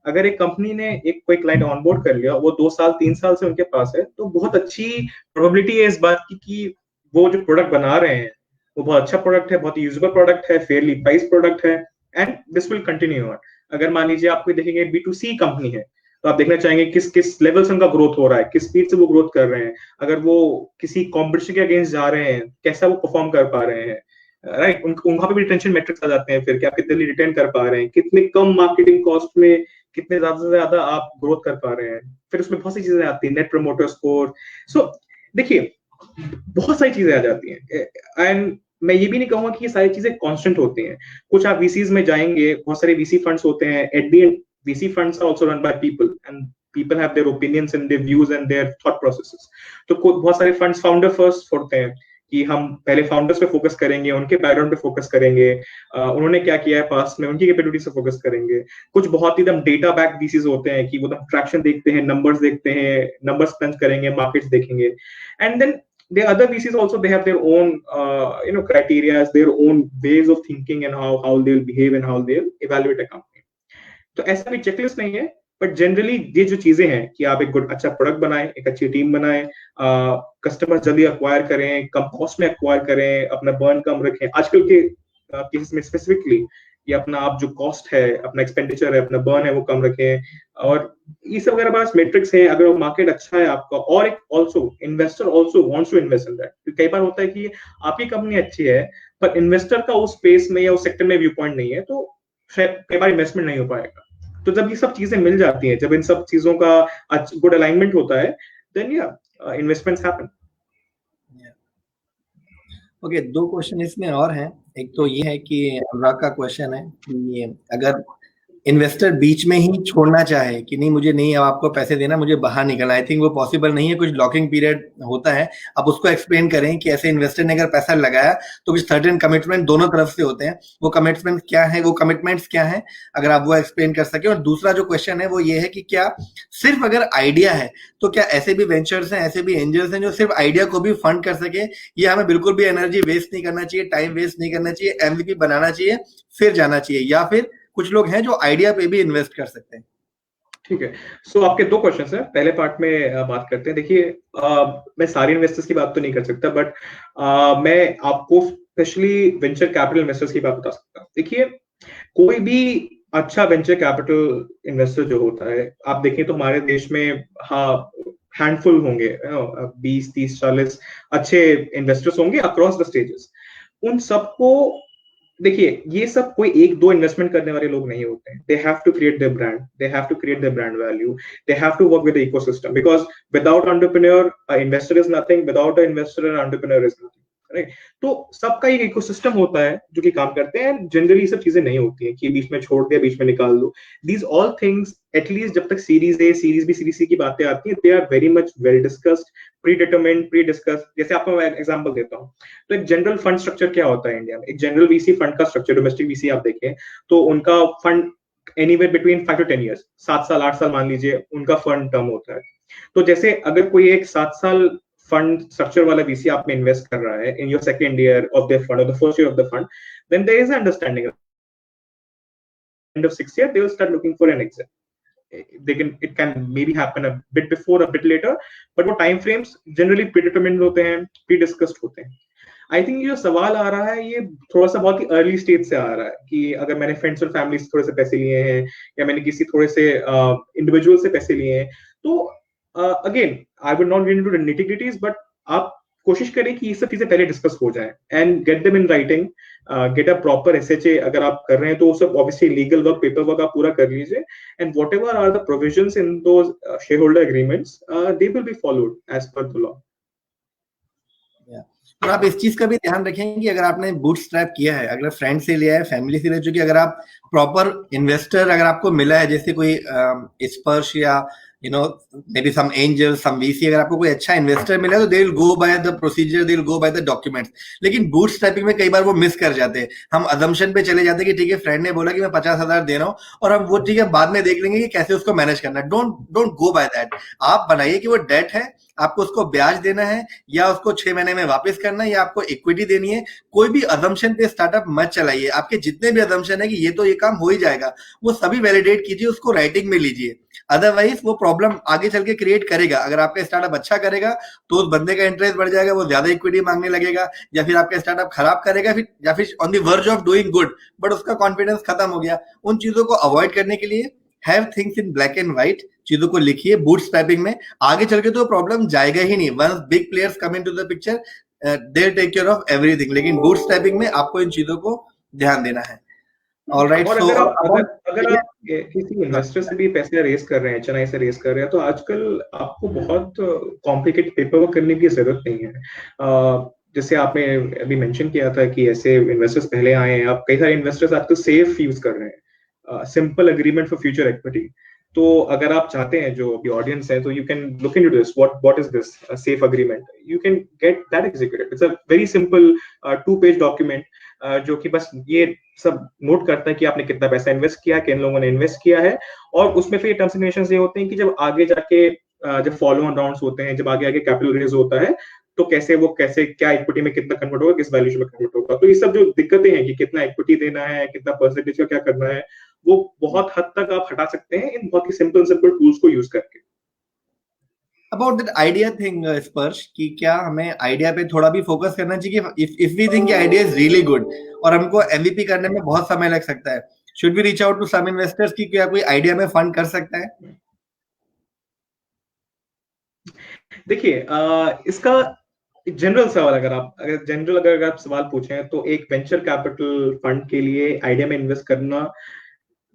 अगर एक कंपनी ने कोई क्लाइंट ऑनबोर्ड कर लिया, वो 2 साल 3 साल से उनके पास है, तो बहुत अच्छी प्रोबेबिलिटी है इस बात की कि वो जो प्रोडक्ट बना रहे हैं वो बहुत अच्छा प्रोडक्ट है, बहुत यूजेबल प्रोडक्ट है, फेयरली प्राइस प्रोडक्ट है, and this will continue on. अगर मान लीजिए आप कोई देखेंगे B2C कंपनी है, तो आप देखना चाहेंगे किस किस लेवल से उनका ग्रोथ हो रहा है, किस स्पीड से वो ग्रोथ कर रहे हैं, अगर वो किसी कॉम्पिटिशन के अगेंस्ट जा रहे हैं कैसा वो परफॉर्म कर पा रहे हैं, राइट। वहां पे भी रिटेंशन मेट्रिक्स आ जाते हैं, फिर क्या कितने रिटेन कर पा रहे हैं, कितने कम मार्केटिंग कॉस्ट में कितने ज्यादा से ज्यादा आप ग्रोथ कर पा रहे हैं। फिर उसमें बहुत सी चीजें आती है, नेट प्रमोटर स्कोर। सो देखिए बहुत सारी चीजें आ जाती हैं, एंड मैं ये भी नहीं कहूंगा कि ये सारी चीजें कांस्टेंट होती हैं। कुछ आप वीसीज में जाएंगे, बहुत सारे वीसी फंड्स होते हैं, at the end VC funds are also run by people and people have their opinions and their views and their thought processes। तो बहुत सारे फंड्स फाउंडर फर्स्ट होते हैं कि हम पहले फाउंडर्स पे फोकस करेंगे, उनके बैकग्राउंड पे फोकस करेंगे, उन्होंने क्या किया है पास्ट में, उनकी कैपेबिलिटी से फोकस करेंगे। कुछ बहुत ही एकदम डेटा बैक वीसीज होते हैं कि वो एकदम ट्रैक्शन देखते हैं, नंबर्स देखते हैं, नंबर्स पंच करेंगे, मार्केट्स देखेंगे। And then the other VCs also, they have their own criteria, their own ways of thinking and how they'll behave and how they'll evaluate a company। तो ऐसा भी चेकलिस्ट नहीं है, बट जनरली ये जो चीजें हैं कि आप एक गुड अच्छा प्रोडक्ट बनाएं, एक अच्छी टीम बनाएं, कस्टमर जल्दी अक्वायर करें, कम कॉस्ट में अक्वायर करें, अपना बर्न कम रखें। आजकल के केसेस में स्पेसिफिकली ये अपना आप जो कॉस्ट है, अपना एक्सपेंडिचर है, अपना बर्न है, वो कम रखें। और ये सब अगर पास मेट्रिक्स है, अगर वो मार्केट अच्छा है आपका, और एक also investor also wants to invest in that. कई बार होता है कि आपकी कंपनी अच्छी है पर इन्वेस्टर का उस स्पेस में या उस सेक्टर में व्यू पॉइंट नहीं है, तो कई बार इन्वेस्टमेंट नहीं हो पाएगा। तो जब ये सब चीजें मिल जाती हैं, जब इन सब चीजों का गुड अलाइनमेंट होता है, देन या इन्वेस्टमेंट्स हैपन। ओके, दो क्वेश्चन इसमें और हैं। एक तो ये है कि अनुराग का क्वेश्चन है कि अगर इन्वेस्टर बीच में ही छोड़ना चाहे कि नहीं मुझे नहीं अब आपको पैसे देना, मुझे बाहर निकलना, आई थिंक वो पॉसिबल नहीं है, कुछ लॉकिंग पीरियड होता है। आप उसको एक्सप्लेन करें कि ऐसे इन्वेस्टर ने अगर पैसा लगाया तो कुछ सर्टेन कमिटमेंट दोनों तरफ से होते हैं, वो कमिटमेंट क्या है, वो कमिटमेंट्स क्या है, अगर आप वो एक्सप्लेन कर सके। और दूसरा जो क्वेश्चन है वो ये है कि क्या सिर्फ अगर आइडिया है तो क्या ऐसे भी वेंचर्स हैं, ऐसे भी एंजल्स हैं जो सिर्फ आइडिया को भी फंड कर सके? ये हमें बिल्कुल भी एनर्जी वेस्ट नहीं करना चाहिए, टाइम वेस्ट नहीं करना चाहिए, एमवीपी बनाना चाहिए फिर जाना चाहिए, या फिर कुछ लोग हैं जो आइडिया पे भी इन्वेस्ट कर सकते हैं? ठीक है, सो आपके दो क्वेश्चंस हैं। पहले पार्ट में बात करते हैं। देखिए मैं सारे इन्वेस्टर्स की बात तो नहीं कर सकता, बट मैं आपको स्पेशली वेंचर कैपिटल इन्वेस्टर्स की बात बता सकता हूँ। देखिए कोई भी अच्छा वेंचर कैपिटल इन्वेस्टर जो होता है, आप देखें तो हमारे देश में हाँ हैंडफुल होंगे, 20 30 40 अच्छे इन्वेस्टर्स होंगे अक्रॉस द स्टेजेस। उन सबको देखिए, ये सब कोई एक दो इन्वेस्टमेंट करने वाले लोग नहीं होते हैं। They have to create their brand, they have to create their brand value, they have to work with the ecosystem, because without entrepreneur investor is nothing, without a investor entrepreneur is nothing, right. तो सबका एक ecosystem होता है जो कि काम करते हैं। जनरली सब चीजें नहीं होती हैं कि बीच में छोड़ दिया, बीच में निकाल दो। दीज ऑल थिंग्स एटलीस्ट जब तक series A, series B, series C की बातें आती हैं, they are very much well discussed, pre determined, pre discussed. जैसे आपको मैं एग्जांपल देता हूँ, तो एक जनरल फंड स्ट्रक्चर क्या होता है इंडिया में? एक जनरल वीसी फंड का स्ट्रक्चर, डोमेस्टिक वीसी आप देखें तो उनका fund anywhere between 5 to 10 years, 7 साल 8 साल मान लीजिए उनका फंड टर्म होता है। तो जैसे अगर कोई एक 7 साल फंड स्ट्रक्चर वाला वीसी आप में इन्वेस्ट कर रहा है in your second year of the fund और the first year of the fund, then there is understanding end of 6th year they will start looking for an exit. It can maybe happen a bit before, a bit later, but वो time frames generally predetermined होते हैं, pre-discussed होते हैं। I think ये जो सवाल आ रहा है ये थोड़ा सा बहुत ही अर्ली स्टेज से आ रहा है कि अगर मैंने फ्रेंड्स और फैमिली से थोड़े से पैसे लिए हैं या मैंने किसी थोड़े से इंडिविजुअल से पैसे लिए हैं, तो again I would not get into the nitty-gritties, but आप कोशिश करें कि ये सब चीजें पहले डिस्कस हो जाए and get them in writing, get a proper SHA. अगर आप कर रहे हैं तो सब obviously legal work, paper work आप पूरा कर लीजिए, and whatever are the provisions in those shareholder agreements, they will be followed as per the law. और आप इस चीज का भी ध्यान रखें कि अगर आपने बूटस्ट्रैप किया है, अगर फ्रेंड से लिया है, फैमिली से लिया, चूंकि अगर आप प्रॉपर इन्वेस्टर अगर आपको मिला है, जैसे कोई स्पर्श या maybe some angels, some VC, अगर आपको कोई अच्छा इन्वेस्टर मिला तो they will go by the procedure, they will go by the documents। लेकिन बूटस्ट्रैपिंग में कई बार वो मिस कर जाते हैं। हम अजम्पशन पे चले जाते हैं कि ठीक है फ्रेंड ने बोला कि मैं 50,000 दे रहा हूँ और हम वो ठीक है बाद में देख लेंगे कि कैसे उसको मैनेज करना है। Don't go by that. आप बनाइए कि वो डेट है, आपको उसको ब्याज देना है या उसको 6 महीने में वापस करना है या आपको इक्विटी देनी है। कोई भी अजम्पशन पे स्टार्टअप मत चलाइए। आपके जितने भी अजम्पशन है कि ये तो ये काम हो ही जाएगा, वो सभी वैलिडेट कीजिए, उसको राइटिंग में लीजिए। अदरवाइज वो प्रॉब्लम आगे चल के क्रिएट करेगा। अगर आपका स्टार्टअप अच्छा करेगा तो उस बंदे का इंटरेस्ट बढ़ जाएगा, वो ज्यादा इक्विटी मांगने लगेगा, या फिर आपका स्टार्टअप खराब करेगा या फिर on the verge of doing good but उसका कॉन्फिडेंस खत्म हो गया। उन चीजों को अवॉइड करने के लिए have things in black and white, चीजों को लिखिए बूटस्ट्रैपिंग में, आगे चल के तो प्रॉब्लम जाएगा ही नहीं। Once big players come into the picture they take care of everything, लेकिन बूटस्ट्रैपिंग में आपको इन चीजों को ध्यान देना है। ऑलराइट, और सो अगर आप किसी इन्वेस्टर से भी पैसे रेज कर रहे हैं, एचएनआई से रेज कर रहे हैं, तो आजकल आपको बहुत कॉम्प्लिकेटेड पेपर वर्क करने की जरूरत नहीं है। जैसे आपने अभी मेंशन किया था कि ऐसे इन्वेस्टर्स पहले आए हैं, आप कई सारे इन्वेस्टर्स आजकल सेफ यूज कर रहे हैं, simple agreement for future equity. तो अगर आप चाहते हैं, जो अभी ऑडियंस है, तो you can look into this, what is this safe agreement, you can get that executed. It's a very simple 2 page document जो कि बस ये सब नोट करता है कि आपने कितना पैसा इन्वेस्ट किया, किन लोगों ने इन्वेस्ट किया है, और उसमें फिर टर्म्स एंड कंडीशंस ये होते हैं कि जब आगे जाके जब फॉलो ऑन राउंड्स होते हैं, जब आगे आगे कैपिटल रेज होता है, तो कैसे क्या इक्विटी में कितना कन्वर्ट होगा, किस वैल्यूएशन में कन्वर्ट होगा। तो ये सब जो दिक्कतें हैं कि कितना इक्विटी देना है, कितना परसेंटेज का क्या करना है, वो बहुत हद तक आप हटा सकते हैं इन बहुत ही सिंपल टूल्स को यूज करके। अबाउट दैट आइडिया थिंग स्पर्श, कि क्या हमें आइडिया पे थोड़ा भी फोकस करना चाहिए? If we think idea is really good और हमको एमवीपी करने में बहुत समय लग सकता है, should we reach out to some investors कि क्या कोई आइडिया में फंड कर सकता है? देखिए, इसका जनरल सवाल अगर आप सवाल पूछें, तो एक वेंचर कैपिटल फंड के लिए आइडिया में इन्वेस्ट करना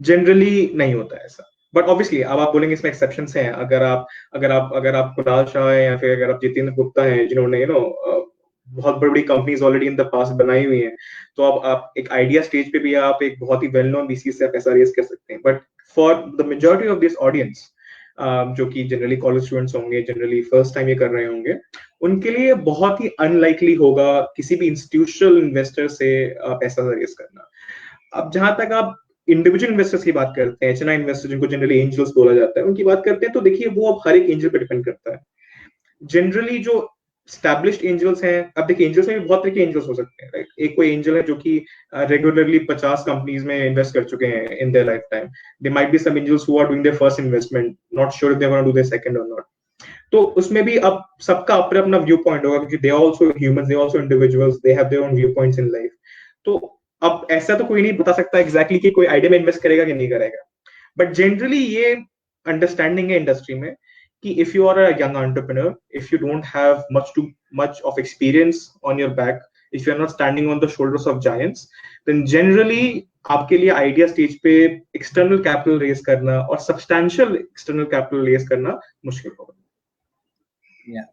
जनरली नहीं होता है ऐसा। बट ऑब्वियसली अब आप बोलेंगे इसमें एक्सेप्शंस हैं। अगर आप कुणाल शाह है, या फिर अगर आप जितेंद्र गुप्ता हैं, जिन्होंने बहुत बड़ी बड़ी companies already in the past बनाई हुई हैं, तो अब आप एक आइडिया स्टेज पे भी आप एक बहुत ही वेल नोन वीसी से पैसा रेज कर सकते हैं। But for the majority of this audience, जो कि जनरली कॉलेज स्टूडेंट्स होंगे, जनरली फर्स्ट टाइम ये कर रहे होंगे, उनके लिए बहुत ही अनलाइकली होगा किसी भी इंस्टीट्यूशनल इन्वेस्टर से पैसा रेज करना। अब जहां तक आप इंडिविजुअल इन्वेस्टर्स की बात करते हैं, एचएनआई इन्वेस्टर जिनको जनरली एंजल्स बोला जाता है, उनकी बात करते हैं, तो देखिए वो अब हर एक एंजल पे डिपेंड करता है। जनरली जो स्टैब्लिश्ड एंजल्स हैं, अब देखिए एंजल्स में भी बहुत तरह के एंजल्स हो सकते हैं, राइट। एक कोई एंजल है जो कि रेगुलरली 50 कंपनीज में इन्वेस्ट कर चुके हैं in their life time. They might be some angels who are doing their first investment, not sure if they want to do their second और नॉट। तो उसमें भी अब सबका अपना अपना व्यू पॉइंट होगा, क्योंकि they are also humans, they are also individuals, they have their own view points in life. तो अब ऐसा तो कोई नहीं बता सकता एग्जैक्टली कि कोई आइडिया में इन्वेस्ट करेगा कि नहीं करेगा। बट जनरली ये अंडरस्टैंडिंग है इंडस्ट्री में कि if you are a young entrepreneur, if you don't have much of experience on your back, if you are not standing on the shoulders of giants, then generally आपके लिए idea stage पे external capital raise करना और substantial external capital raise करना मुश्किल होगा। Yeah.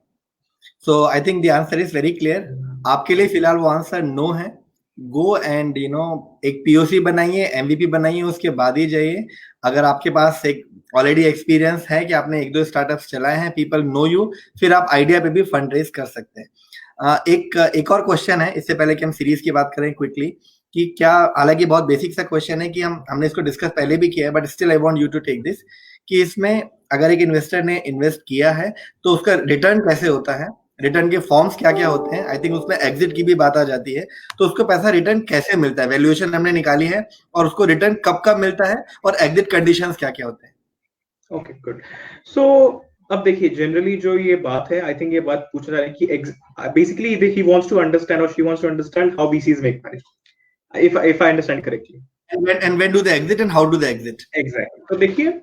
So I think the answer is very clear. आपके लिए फिलहाल वो आंसर नो है। गो एंड एक पीओसी बनाइए, एमवीपी बनाइए, उसके बाद ही जाइए। अगर आपके पास एक ऑलरेडी एक्सपीरियंस है कि आपने 1-2 स्टार्टअप्स चलाए हैं, पीपल नो यू, फिर आप आइडिया पे भी फंड रेज कर सकते हैं। एक और क्वेश्चन है, इससे पहले कि हम सीरीज की बात करें क्विकली, कि क्या, हालांकि बहुत बेसिक सा क्वेश्चन है कि हमने इसको डिस्कस पहले भी किया है, but still I want you to take this, कि इसमें अगर एक इन्वेस्टर ने इन्वेस्ट किया है तो उसका रिटर्न कैसे होता है, रिटर्न के फॉर्म्स क्या क्या होते हैं, आई थिंक उसमें एग्जिट की भी बात आ जाती है, तो उसको पैसा रिटर्न कैसे मिलता है, वैल्यूएशन हमने निकाली है, और उसको रिटर्न कब कब मिलता है, और एग्जिट कंडीशंस क्या क्या होते हैं। Okay, good. सो अब देखिए, जनरली जो ये बात है, आई थिंक ये बात पूछना जा रहा है कि basically he wants to understand और she wants to understand how VCs make money, if I understand correctly. And when do they exit and how do they exit? Exactly. तो देखिए,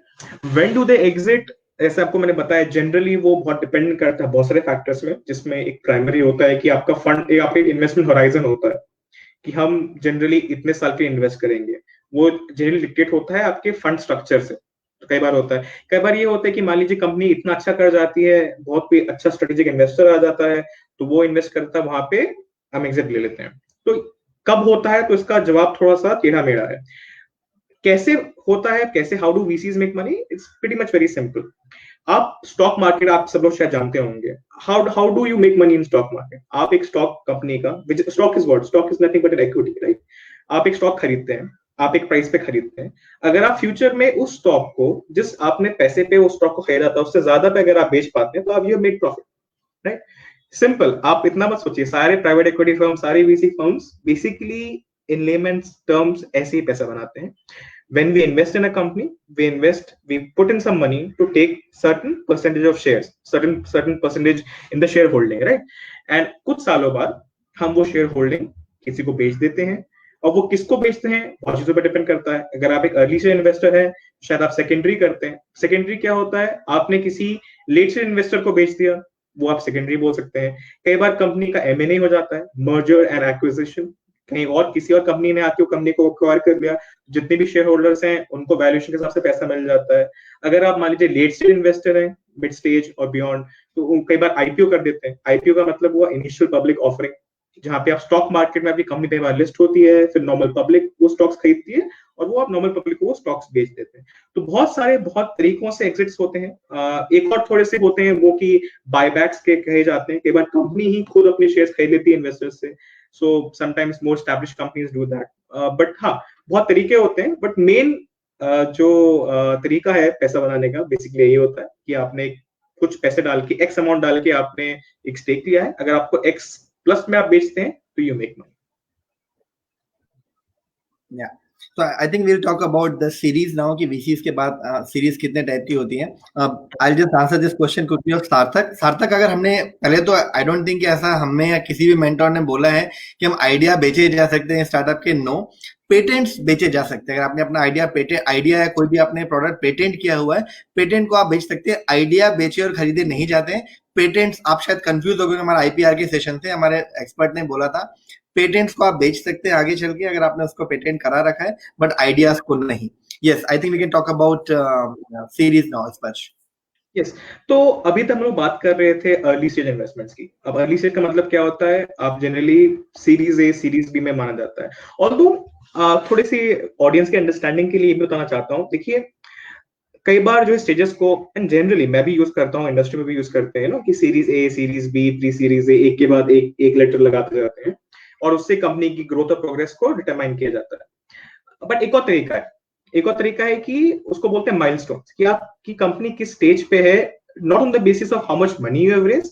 when do they exit, ऐसे आपको मैंने बताया, generally वो बहुत depend करता है बहुत सारे फैक्टर्स में, जिसमें एक प्राइमरी होता है कि आपका फंड, आपका इन्वेस्टमेंट होराइजन होता है कि हम जनरली इतने साल के इन्वेस्ट करेंगे। वो जनरली डिक्टेट होता है आपके फंड स्ट्रक्चर से। तो कई बार ये होता है कि मान लीजिए कंपनी इतना अच्छा कर जाती है, बहुत कोई अच्छा स्ट्रेटेजिक इन्वेस्टर आ जाता है, तो वो इन्वेस्ट करता है, वहां पे हम एग्जिट ले लेते हैं। तो कब होता है, तो इसका जवाब थोड़ा सा टेढ़ा मेढ़ा है। कैसे होता है, कैसे, how do VCs make money? It's pretty much very simple. आप स्टॉक मार्केट, आप सब लोग शायद जानते होंगे, how do you make money in stock market? आप एक स्टॉक कंपनी का, stock is nothing but an equity, right. आप एक स्टॉक खरीदते हैं, आप एक प्राइस पे खरीदते हैं। अगर आप फ्यूचर में उस स्टॉक को, जिस आपने पैसे पे उस स्टॉक को खरीदा था, उससे ज्यादा पे अगर आप बेच पाते हैं, तो आप you make profit, right. Simple. आप इतना मत सोचिए, सारे प्राइवेट इक्विटी फर्म, सारे VC फर्म्स बेसिकली इन लेमन्स टर्म्स ऐसे ही पैसा बनाते हैं। When we invest in a company, we put in some money to take certain percentage of shares, certain percentage in the shareholding, right? And कुछ सालों बाद हम वो शेयर होल्डिंग किसी को बेच देते हैं, और वो किसको बेचते हैं बहुत चीजों पर डिपेंड करता है। अगर आप एक अर्ली स्टेज इन्वेस्टर है, शायद आप सेकेंडरी करते हैं। सेकेंडरी क्या होता है, आपने किसी लेट स्टेज इन्वेस्टर को बेच दिया, वो आप सेकेंडरी बोल सकते हैं। कई बार कंपनी का M&A हो जाता है, मर्जर एंड एक्विजिशन, कहीं और किसी और कंपनी ने आके कंपनी को एक्वायर कर लिया, जितने भी शेयर होल्डर्स हैं उनको वैल्यूएशन के हिसाब से पैसा मिल जाता है। अगर आप मान लीजिए लेट स्टेज इन्वेस्टर हैं, मिड स्टेज और बियॉन्ड, तो कई बार आईपीओ कर देते हैं। आईपीओ का मतलब हुआ इनिशियल पब्लिक ऑफरिंग, जहां पे आप स्टॉक मार्केट में आपकी कंपनी कई बार लिस्ट होती है, फिर नॉर्मल पब्लिक वो स्टॉक्स खरीदती है और वो आप नॉर्मल पब्लिक को वो स्टॉक्स बेच देते हैं। तो बहुत तरीकों से एग्जिट्स होते हैं। एक और थोड़े से होते हैं वो कि बायबैक्स के कहे जाते हैं। कई बार कंपनी ही खुद अपने शेयर्स खरीद लेती है इन्वेस्टर्स से। So sometimes more established companies do that. But हाँ, बहुत तरीके होते हैं, बट मेन जो तरीका है पैसा बनाने का बेसिकली यही होता है कि आपने कुछ पैसे डाल के, एक्स अमाउंट डाल के आपने एक स्टेक लिया है, अगर आपको एक्स प्लस में आप बेचते हैं तो you make money. Yeah. So I think we'll talk about the series now कि VCs के बाद सीरीज कितने टाइप की होती हैं। I'll just answer this question quickly of सार्थक अगर हमने पहले तो आई डोंट थिंक ऐसा हमें या किसी भी मेंटोर ने बोला है कि हम आइडिया बेचे जा सकते हैं स्टार्टअप के। नो, पेटेंट्स बेचे जा सकते हैं। अगर आपने अपना आइडिया या कोई भी आपने प्रोडक्ट पेटेंट किया हुआ है, पेटेंट को आप बेच सकते हैं। आइडिया बेचे और खरीदे नहीं जाते हैं। पेटेंट्स, आप शायद कंफ्यूज हो गए, हमारा IPR के सेशन थे, हमारे एक्सपर्ट ने बोला था पेटेंट्स को आप बेच सकते हैं आगे चल के अगर आपने उसको पेटेंट करा रखा है, बट आइडियाज को नहीं। Yes, I think we can talk about series now Sparsh. Yes, तो अभी तक हम लोग बात कर रहे थे अर्ली स्टेज इन्वेस्टमेंट्स की। अब अर्ली स्टेज का मतलब क्या होता है, आप generally series A series B में माना जाता है। और तो थोड़ी सी ऑडियंस के अंडरस्टैंडिंग के लिए भी बताना चाहता हूँ। देखिए, कई बार जो स्टेजेस को, एंड जनरली मैं भी यूज करता हूँ, इंडस्ट्री में भी यूज करते हैं ना, कि series A, series B, pre series A, एक के बाद एक लेटर लगाते जाते हैं और उससे कंपनी की ग्रोथ और प्रोग्रेस को डिटरमाइन किया जाता है। बट एक और तरीका है कि उसको बोलते हैं माइलस्टोन्स, कि आपकी कंपनी किस स्टेज पे है, not on the basis of how much money you have raised,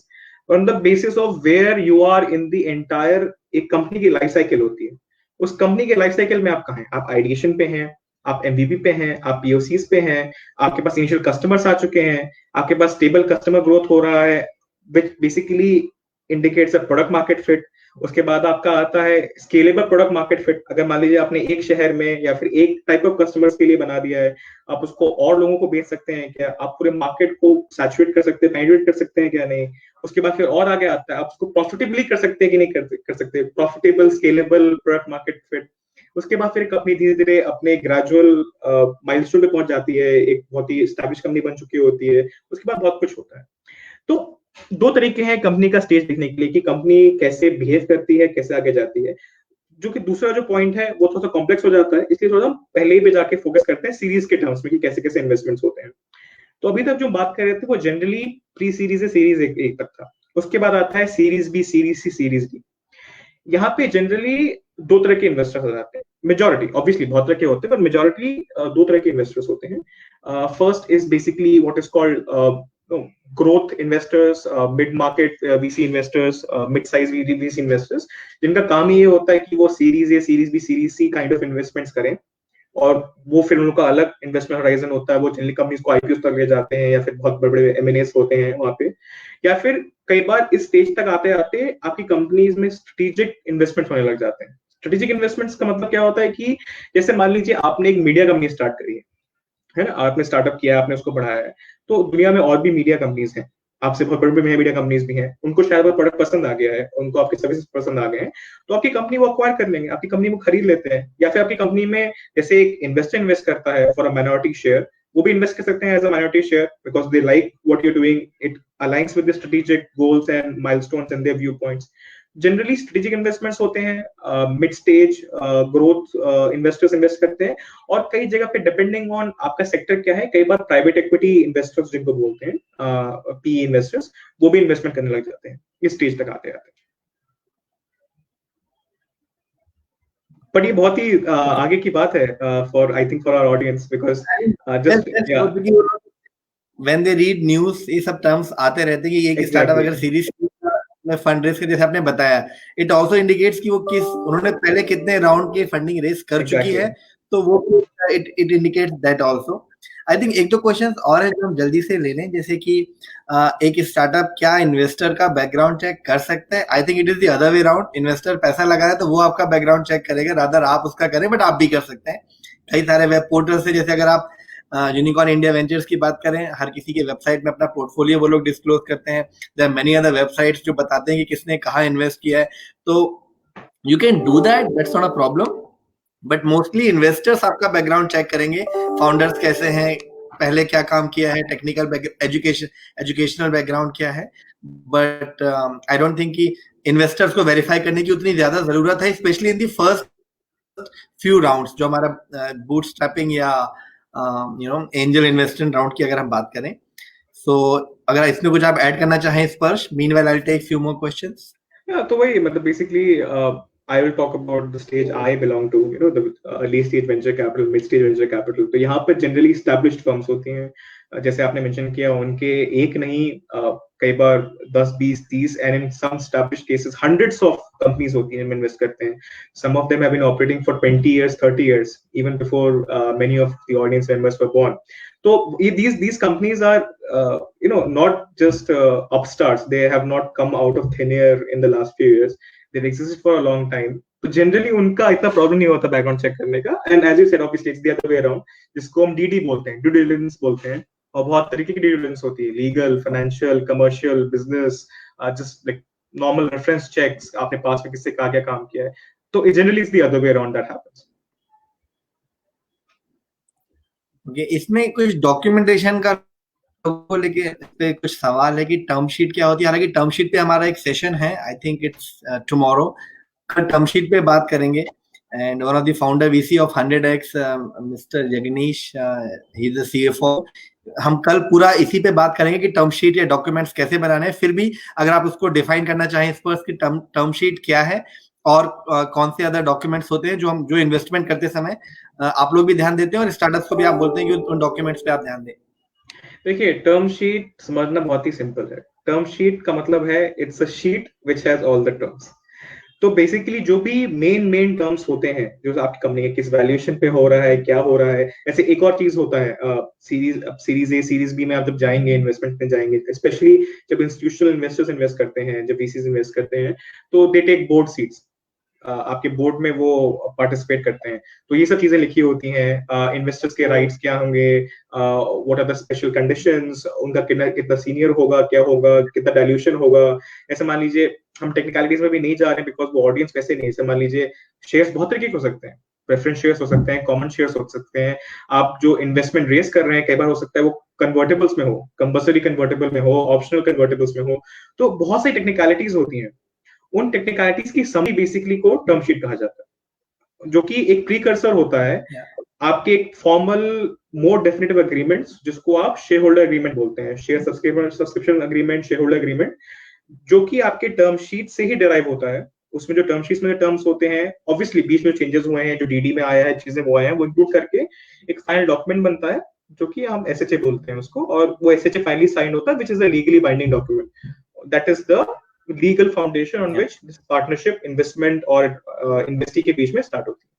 on the basis of where you are in the entire. एक कंपनी की लाइफ साइकिल होती है, उस कंपनी के लाइफ साइकिल में आप कहाँ हैं, आप आइडिएशन पे हैं, आप MVP पे हैं, आप POCs पे हैं, आपके पास इनिशियल कस्टमर्स आ चुके हैं, आपके पास स्टेबल कस्टमर ग्रोथ हो रहा है, which basically indicates a product market fit. उसके बाद आपका आता है स्केलेबल प्रोडक्ट मार्केट फिट। अगर मान लीजिए आपने एक शहर में या फिर एक टाइप ऑफ कस्टमर्स के लिए बना दिया है, आप उसको और लोगों को बेच सकते हैं क्या, आप पूरे मार्केट को सैचुरेट कर सकते हैं, पेनिट्रेट कर सकते हैं क्या, नहीं। उसके बाद फिर और आगे आता है, आप उसको प्रॉफिटेबली कर सकते हैं कि नहीं कर सकते, profitable scalable product market fit. उसके बाद फिर कंपनी धीरे धीरे अपने ग्रेजुअल माइलस्टोन पे पहुंच जाती है, एक बहुत ही एस्टैब्लिश कंपनी बन चुकी होती है। उसके बाद बहुत कुछ होता है। तो दो तरीके हैं कंपनी का स्टेज देखने के लिए, कि कंपनी कैसे बिहेव करती है, कैसे आगे जाती है। जो कि दूसरा जो पॉइंट है वो थोड़ा सा कॉम्प्लेक्स हो जाता है, इसलिए थोड़ा हम पहले ही पे जाके फोकस करते हैं सीरीज के टर्म्स में कि कैसे कैसे इन्वेस्टमेंट्स होते हैं। तो अभी तक जो बात कर रहे थे वो जनरली प्री सीरीज से सीरीज एक तक था। उसके बाद आता है सीरीज बी, सीरीज सी, सीरीज डी। यहाँ पे जनरली दो तरह के इन्वेस्टर्स हो जाते हैं। मेजॉरिटी, ऑब्वियसली बहुत तरह के होते हैं, पर मेजॉरिटी दो तरह के इन्वेस्टर्स होते हैं। First is basically what is called growth investors, mid market VC investors, mid size VC investors, जिनका काम ये होता है कि वो series A, series B, series C kind of investments करें। और वो फिर उनका अलग इन्वेस्टमेंट होराइजन होता है, वो जनरली कंपनीज को IPOs तक ले जाते हैं, या फिर बहुत बड़े बड़े M&As होते हैं वहां पे, या फिर कई बार इस स्टेज तक आते आते आपकी कंपनीज में स्ट्रेटेजिक इन्वेस्टमेंट होने लग जाते हैं। स्ट्रेटेजिक इन्वेस्टमेंट्स का मतलब क्या होता है कि जैसे मान लीजिए आपने एक मीडिया कंपनी स्टार्ट करी है ना, आपने स्टार्टअप किया, आपने उसको बढ़ाया है, तो दुनिया में और भी मीडिया कंपनीज हैं, आपसे बहुत बड़े बड़े मीडिया कंपनीज भी हैं, उनको शायद वो प्रोडक्ट पसंद आ गया है, उनको आपकी सर्विसेज पसंद आ गए हैं, तो आपकी कंपनी वो अक्वायर कर लेंगे, आपकी कंपनी को खरीद लेते हैं। या फिर आपकी कंपनी में जैसे एक इन्वेस्टर इन्वेस्ट करता है फॉर अ माइनॉरिटी शेयर, वो भी इन्वेस्ट कर सकते हैं as a minority share, because they like what you are doing, it aligns with the strategic goals and milestones and their view points. Generally strategic investments होते हैं, mid stage growth investors invest करते हैं, और कई जगह पे depending on आपका sector क्या है, कई बार प्राइवेट इक्विटी इन्वेस्टर्स जिनको बोलते हैं, PE इन्वेस्टर्स, वो भी इन्वेस्टमेंट करने लग जाते हैं इस स्टेज तक आते आते। बट ये बहुत ही आगे की बात है for, I think, for our audience, because just when they read news ये सब टर्म्स आते रहते हैं कि ये स्टार्टअप अगर सीरीज में फंड रेज के, जैसे आपने बताया, इट आल्सो इंडिकेट्स कि वो उन्होंने पहले कितने राउंड की फंडिंग रेज कर चुकी है, तो वो it indicates that also. I think एक दो क्वेश्चंस और है जो हम जल्दी से ले लें, जैसे कि एक स्टार्टअप क्या इन्वेस्टर का बैकग्राउंड चेक कर सकते हैं? I think it is the other way round, investor पैसा लगा है तो वो आपका बैकग्राउंड चेक करेगा, रादर आप उसका करें, बट आप भी कर सकते हैं। कई सारे वेब पोर्टल से, जैसे अगर आप यूनिकॉर्न इंडिया वेंचर्स की बात करें, हर किसी के वेबसाइट में अपना पोर्टफोलियो वो लोग डिस्क्लोज करते हैं। There are many other websites जो बताते हैं कि किसने कहाँ इन्वेस्ट किया है, तो you can do that, that's not a problem. But mostly investors आपका बैकग्राउंड चेक करेंगे, फाउंडर्स कैसे हैं, पहले क्या काम किया है, टेक्निकल एजुकेशनल बैकग्राउंड क्या है। बट आई डोंट थिंक कि इन्वेस्टर्स को वेरीफाई करने की उतनी ज्यादा जरूरत है, specially in the first few rounds, जो हमारा बूटस्ट्रैपिंग या एंजल इन्वेस्टमेंट राउंड की अगर हम बात करें। सो अगर इसमें कुछ आप ऐड करना चाहें Sparsh, meanwhile I will take few more questions. तो वही मतलब basically I will talk about the stage I belong to, the early stage venture capital, mid stage venture capital. तो यहाँ पर generally established firms होती हैं, जैसे आपने mention किया, उनके एक नहीं कई बार 10, 20, 30 and in some established cases hundreds of companies होती हैं, इन्वेस्ट करते हैं. Some of them have been operating for 20 years, 30 years, even before many of the audience members were born. So these companies are not just upstarts. They have not come out of thin air in the last few years. They've existed for a long time. तो जनरली उनका इतना problem नहीं होता background check करने का. And as you said, obviously it's the other way around, जिसको हम डीडी बोलते हैं, ड्यू डिलिजेंस बोलते हैं. और बहुत तरीके की ड्यू डिलिजेंस होती है, legal, financial, commercial, business, just like normal reference checks, आपने पास में किससे क्या काम किया है. तो generally it's the other way around that happens. इसमें कुछ डॉक्यूमेंटेशन का को लेके पे कुछ सवाल है कि टर्म शीट क्या होती है। हालांकि टर्म शीट पे हमारा एक सेशन है, I think it's tomorrow, term sheet पे बात करेंगे। And one of the founder VC of 100x mister Jagnish, he is the CFO. हम कल पूरा इसी पे बात करेंगे कि टर्म शीट या डॉक्यूमेंट्स कैसे बनाने हैं। फिर भी अगर आप उसको डिफाइन करना चाहें इस पर कि टर्म शीट क्या है और कौन से अदर डॉक्यूमेंट्स होते हैं जो इन्वेस्टमेंट करते समय आप लोग भी ध्यान देते हैं और स्टार्टअप्स को भी आप बोलते हैं कि उन डॉक्यूमेंट्स पे आप ध्यान दें। देखिए, टर्म शीट समझना बहुत ही सिंपल है. टर्म शीट का मतलब है it's a sheet which has all the terms. तो बेसिकली जो भी मेन टर्म्स होते हैं, जो आपकी कंपनी के किस वैल्यूएशन पे हो रहा है, क्या हो रहा है. ऐसे एक और चीज होता है, सीरीज ए, सीरीज बी में आप जब जाएंगे, इन्वेस्टमेंट में जाएंगे, स्पेशली जब इंस्टीट्यूशनल इन्वेस्टर्स इन्वेस्ट करते हैं, जब वीसीज इन्वेस्ट करते हैं, तो दे टेक बोर्ड सीट्स. आपके बोर्ड में वो पार्टिसिपेट करते हैं. तो ये सब चीजें लिखी होती हैं. इन्वेस्टर्स के राइट्स क्या होंगे, what are the special conditions, उनका कितना सीनियर होगा, क्या होगा, कितना डाइल्यूशन होगा. ऐसे मान लीजिए, हम टेक्निकलिटीज में भी नहीं जा रहे हैं बिकॉज वो ऑडियंस वैसे नहीं. ऐसे मान लीजिए, शेयर्स बहुत तरीके के हो सकते हैं. प्रेफरेंस शेयर्स हो सकते हैं, कॉमन शेयर्स हो सकते हैं. आप जो इन्वेस्टमेंट रेस कर रहे हैं, कई बार हो सकता है वो कन्वर्टेबल्स में हो, कंपल्सरी कन्वर्टेबल में हो, ऑप्शनल कन्वर्टेबल्स में हो. तो बहुत सारी टेक्निकलिटीज होती हैं. उन टेक्निकलिटीज की समरी बेसिकली को टर्म शीट कहा जाता है, जो कि एक प्रीकर्सर होता है आपके एक फॉर्मल मोर डेफिनेटिव एग्रीमेंट्स, जिसको आप शेयर होल्डर एग्रीमेंट बोलते हैं. Share subscription agreement, share holder agreement, जो कि आपके टर्म शीट से ही डिराइव होता है. उसमें जो टर्म शीट में टर्म्स होते हैं, ऑब्वियसली बीच में चेंजेस हुए हैं, जो डीडी में आया है, चीजें वो आए हैं, वो इंक्लूड करके एक फाइनल डॉक्यूमेंट बनता है, जो कि हम एसएचए बोलते हैं उसको. और वो एसएचए फाइनली साइन होता है, which is a legally binding document. That is the legal foundation on which this partnership, investment और investee के बीच में start होती है.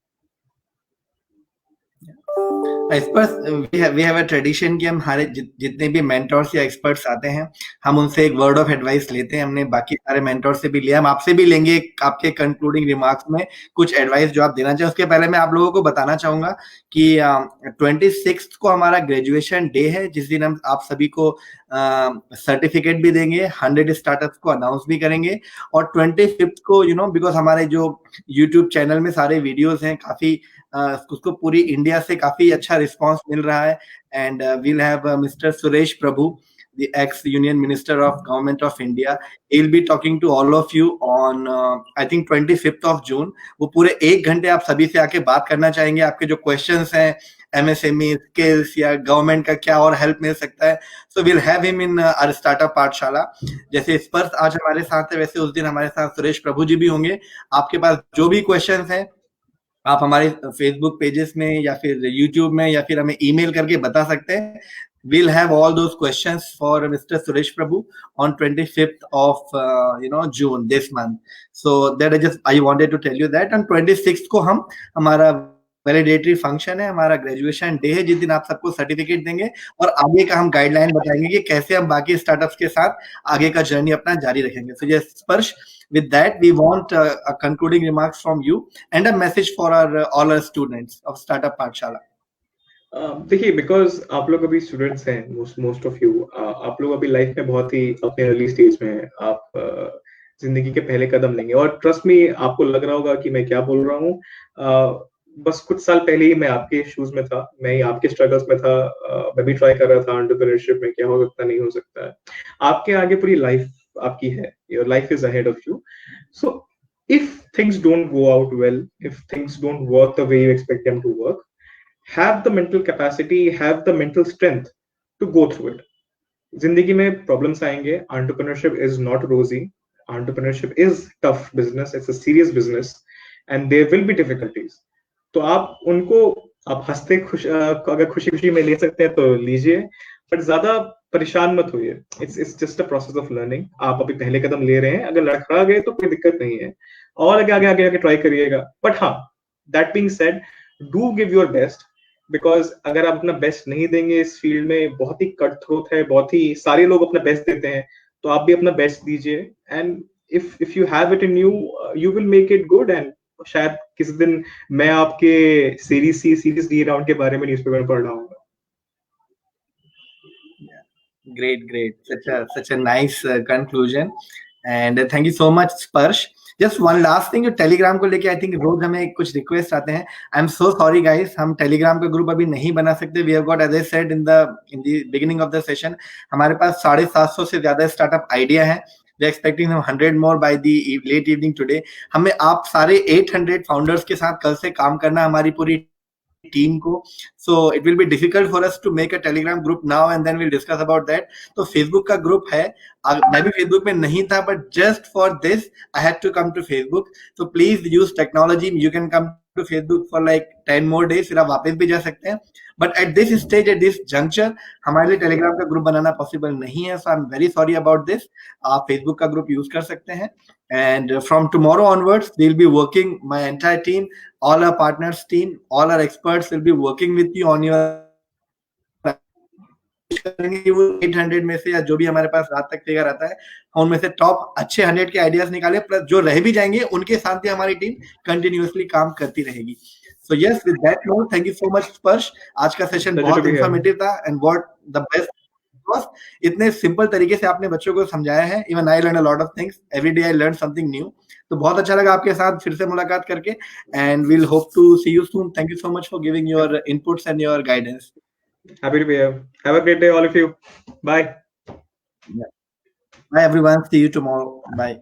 we have a tradition कि हम हमारे जितने भी मेंटोर्स या एक्सपर्ट्स आते हैं, हम उनसे एक वर्ड ऑफ एडवाइस लेते हैं. हमने बाकी सारे मेंटोर से भी लिया, हम आपसे भी लेंगे आपके कंक्लूडिंग रिमार्क्स में कुछ एडवाइस जो आप देना चाहें. उसके पहले मैं आप लोगों को बताना चाहूंगा कि 26 को हमारा ग्रेजुएशन डे है, जिस दिन हम आप सभी को सर्टिफिकेट भी देंगे, 100 स्टार्टअप्स को अनाउंस भी करेंगे. और 25 को बिकॉज हमारे जो यूट्यूब चैनल में सारे वीडियोस हैं, काफी उसको पूरी इंडिया से काफी अच्छा रिस्पांस मिल रहा है. And we'll have mister Suresh Prabhu, the ex-Union Minister of Government of India. He'll be talking to all of you on, I think 25th of June. वो पूरे 1 घंटे आप सभी से आके बात करना चाहेंगे. आपके जो क्वेश्चंस हैं, MSME स्किल्स या गवर्नमेंट का क्या और हेल्प मिल सकता है, so we'll have him in our startup पाठशाला. जैसे स्पर्श आज हमारे साथ है, वैसे उस दिन हमारे साथ सुरेश प्रभु जी भी होंगे. आपके पास जो भी क्वेश्चंस हैं, आप हमारे फेसबुक पेजेस में या फिर यूट्यूब में या फिर हमें ईमेल करके बता सकते हैं. We'll have all those questions for Mr. Suresh Prabhu on 25th of June this month. So that I wanted to tell you that. On 26th को हम हमारा वैलिडेटरी फंक्शन है, हमारा ग्रेजुएशन डे है, जिस दिन आप सबको सर्टिफिकेट देंगे और आगे का हम गाइडलाइन बताएंगे कि कैसे हम बाकी स्टार्टअप्स के साथ आगे का जर्नी अपना जारी रखेंगे. So yes, Sparsh, with that we want a concluding remarks from you and a message for our all our students of Startup Pathshala. देखिए, बिकॉज आप लोग अभी स्टूडेंट्स हैं, मोस्ट ऑफ यू, आप लोग अभी लाइफ में बहुत ही अपने अर्ली स्टेज में हैं. आप जिंदगी के पहले कदम लेंगे और ट्रस्ट मी, आपको लग रहा होगा कि मैं क्या बोल रहा हूँ. बस कुछ साल पहले ही मैं आपके शूज में था, मैं ही आपके स्ट्रगल्स में था. मैं भी ट्राई कर रहा था एंटरप्रेन्योरशिप में, क्या हो सकता नहीं हो सकता है. आपके आगे पूरी लाइफ आपकी है. Your life is ahead of you. So if things don't go out well, if things don't work the way you expect them to work, have the mental capacity, have the mental strength to go through it. जिंदगी में problems आएंगे. Entrepreneurship is not rosy. Entrepreneurship is tough business. It's a serious business, and there will be difficulties. तो आप उनको, आप हंसते अगर खुशी खुशी में ले सकते हैं तो लीजिए, बट ज्यादा परेशान मत होइए. It's just a process of learning. आप अभी पहले कदम ले रहे हैं, अगर लड़खड़ा गए तो कोई दिक्कत नहीं है, और आगे आगे आगे आगे ट्राई करिएगा. बट हाँ, that being said, do give your best. Because अगर आप अपना बेस्ट नहीं देंगे इस फील्ड में, बहुत ही कट थ्रोट है, बहुत ही सारे लोग अपना बेस्ट देते हैं, तो आप भी अपना बेस्ट दीजिए. And if you have it in you, you will make it good. And शायद किसी दिन मैं आपके सीरीज सी सीरीज डी राउंड के बारे में न्यूज़पेपर में पढ़ रहा हूँ. Great. Such a nice conclusion. And thank you so much, Sparsh. Just one last thing, जो टेलीग्राम को लेके आई थिंक रोज हमें कुछ रिक्वेस्ट आते हैं. I am so sorry guys, हम टेलीग्राम का ग्रुप अभी नहीं बना सकते. We have got, as I said in the beginning of the session, हमारे पास 750 से ज्यादा स्टार्टअप आइडिया है. We are expecting 100 more by the late evening today. हमें आप सारे 800 फाउंडर्स के साथ कल से काम करना, हमारी पूरी टीम को. So it will be difficult for us to make a telegram group now and then we'll discuss about that. तो Facebook का ग्रुप है, मैं भी Facebook में नहीं था, but just for this I had to come to Facebook. So please use technology. You can come to Facebook for like 10 more days, फिर आप वापस भी जा सकते हैं. But at this stage, at this juncture, हमारे लिए टेलीग्राम का ग्रुप बनाना पॉसिबल नहीं है. So I'm very sorry about this. आप Facebook का ग्रुप यूज कर सकते हैं. And from tomorrow onwards, we'll be working, my entire team, all our partners team, all our experts will be working with you on your 800 में से, या जो भी हमारे पास रात तक फिगर आता है, उनमें से टॉप अच्छे 100 के आइडियाज निकाले, प्लस जो रह भी जाएंगे उनके साथ भी हमारी टीम कंटिन्यूअसली काम करती रहेगी. So yes, with that note, thank you so much, Sparsh. आज का सेशन बहुत इंफॉर्मेटिव था and what the best was, इतने सिंपल तरीके से आपने बच्चों को समझाया है. Even I learned a lot of things. Every day I learned something new. तो बहुत अच्छा लगा आपके साथ फिर से मुलाकात करके, and we'll hope to see you soon. Thank you so much for giving your inputs and your guidance. Happy to be here. Have a great day, all of you. Bye. Bye everyone. See you tomorrow. Bye.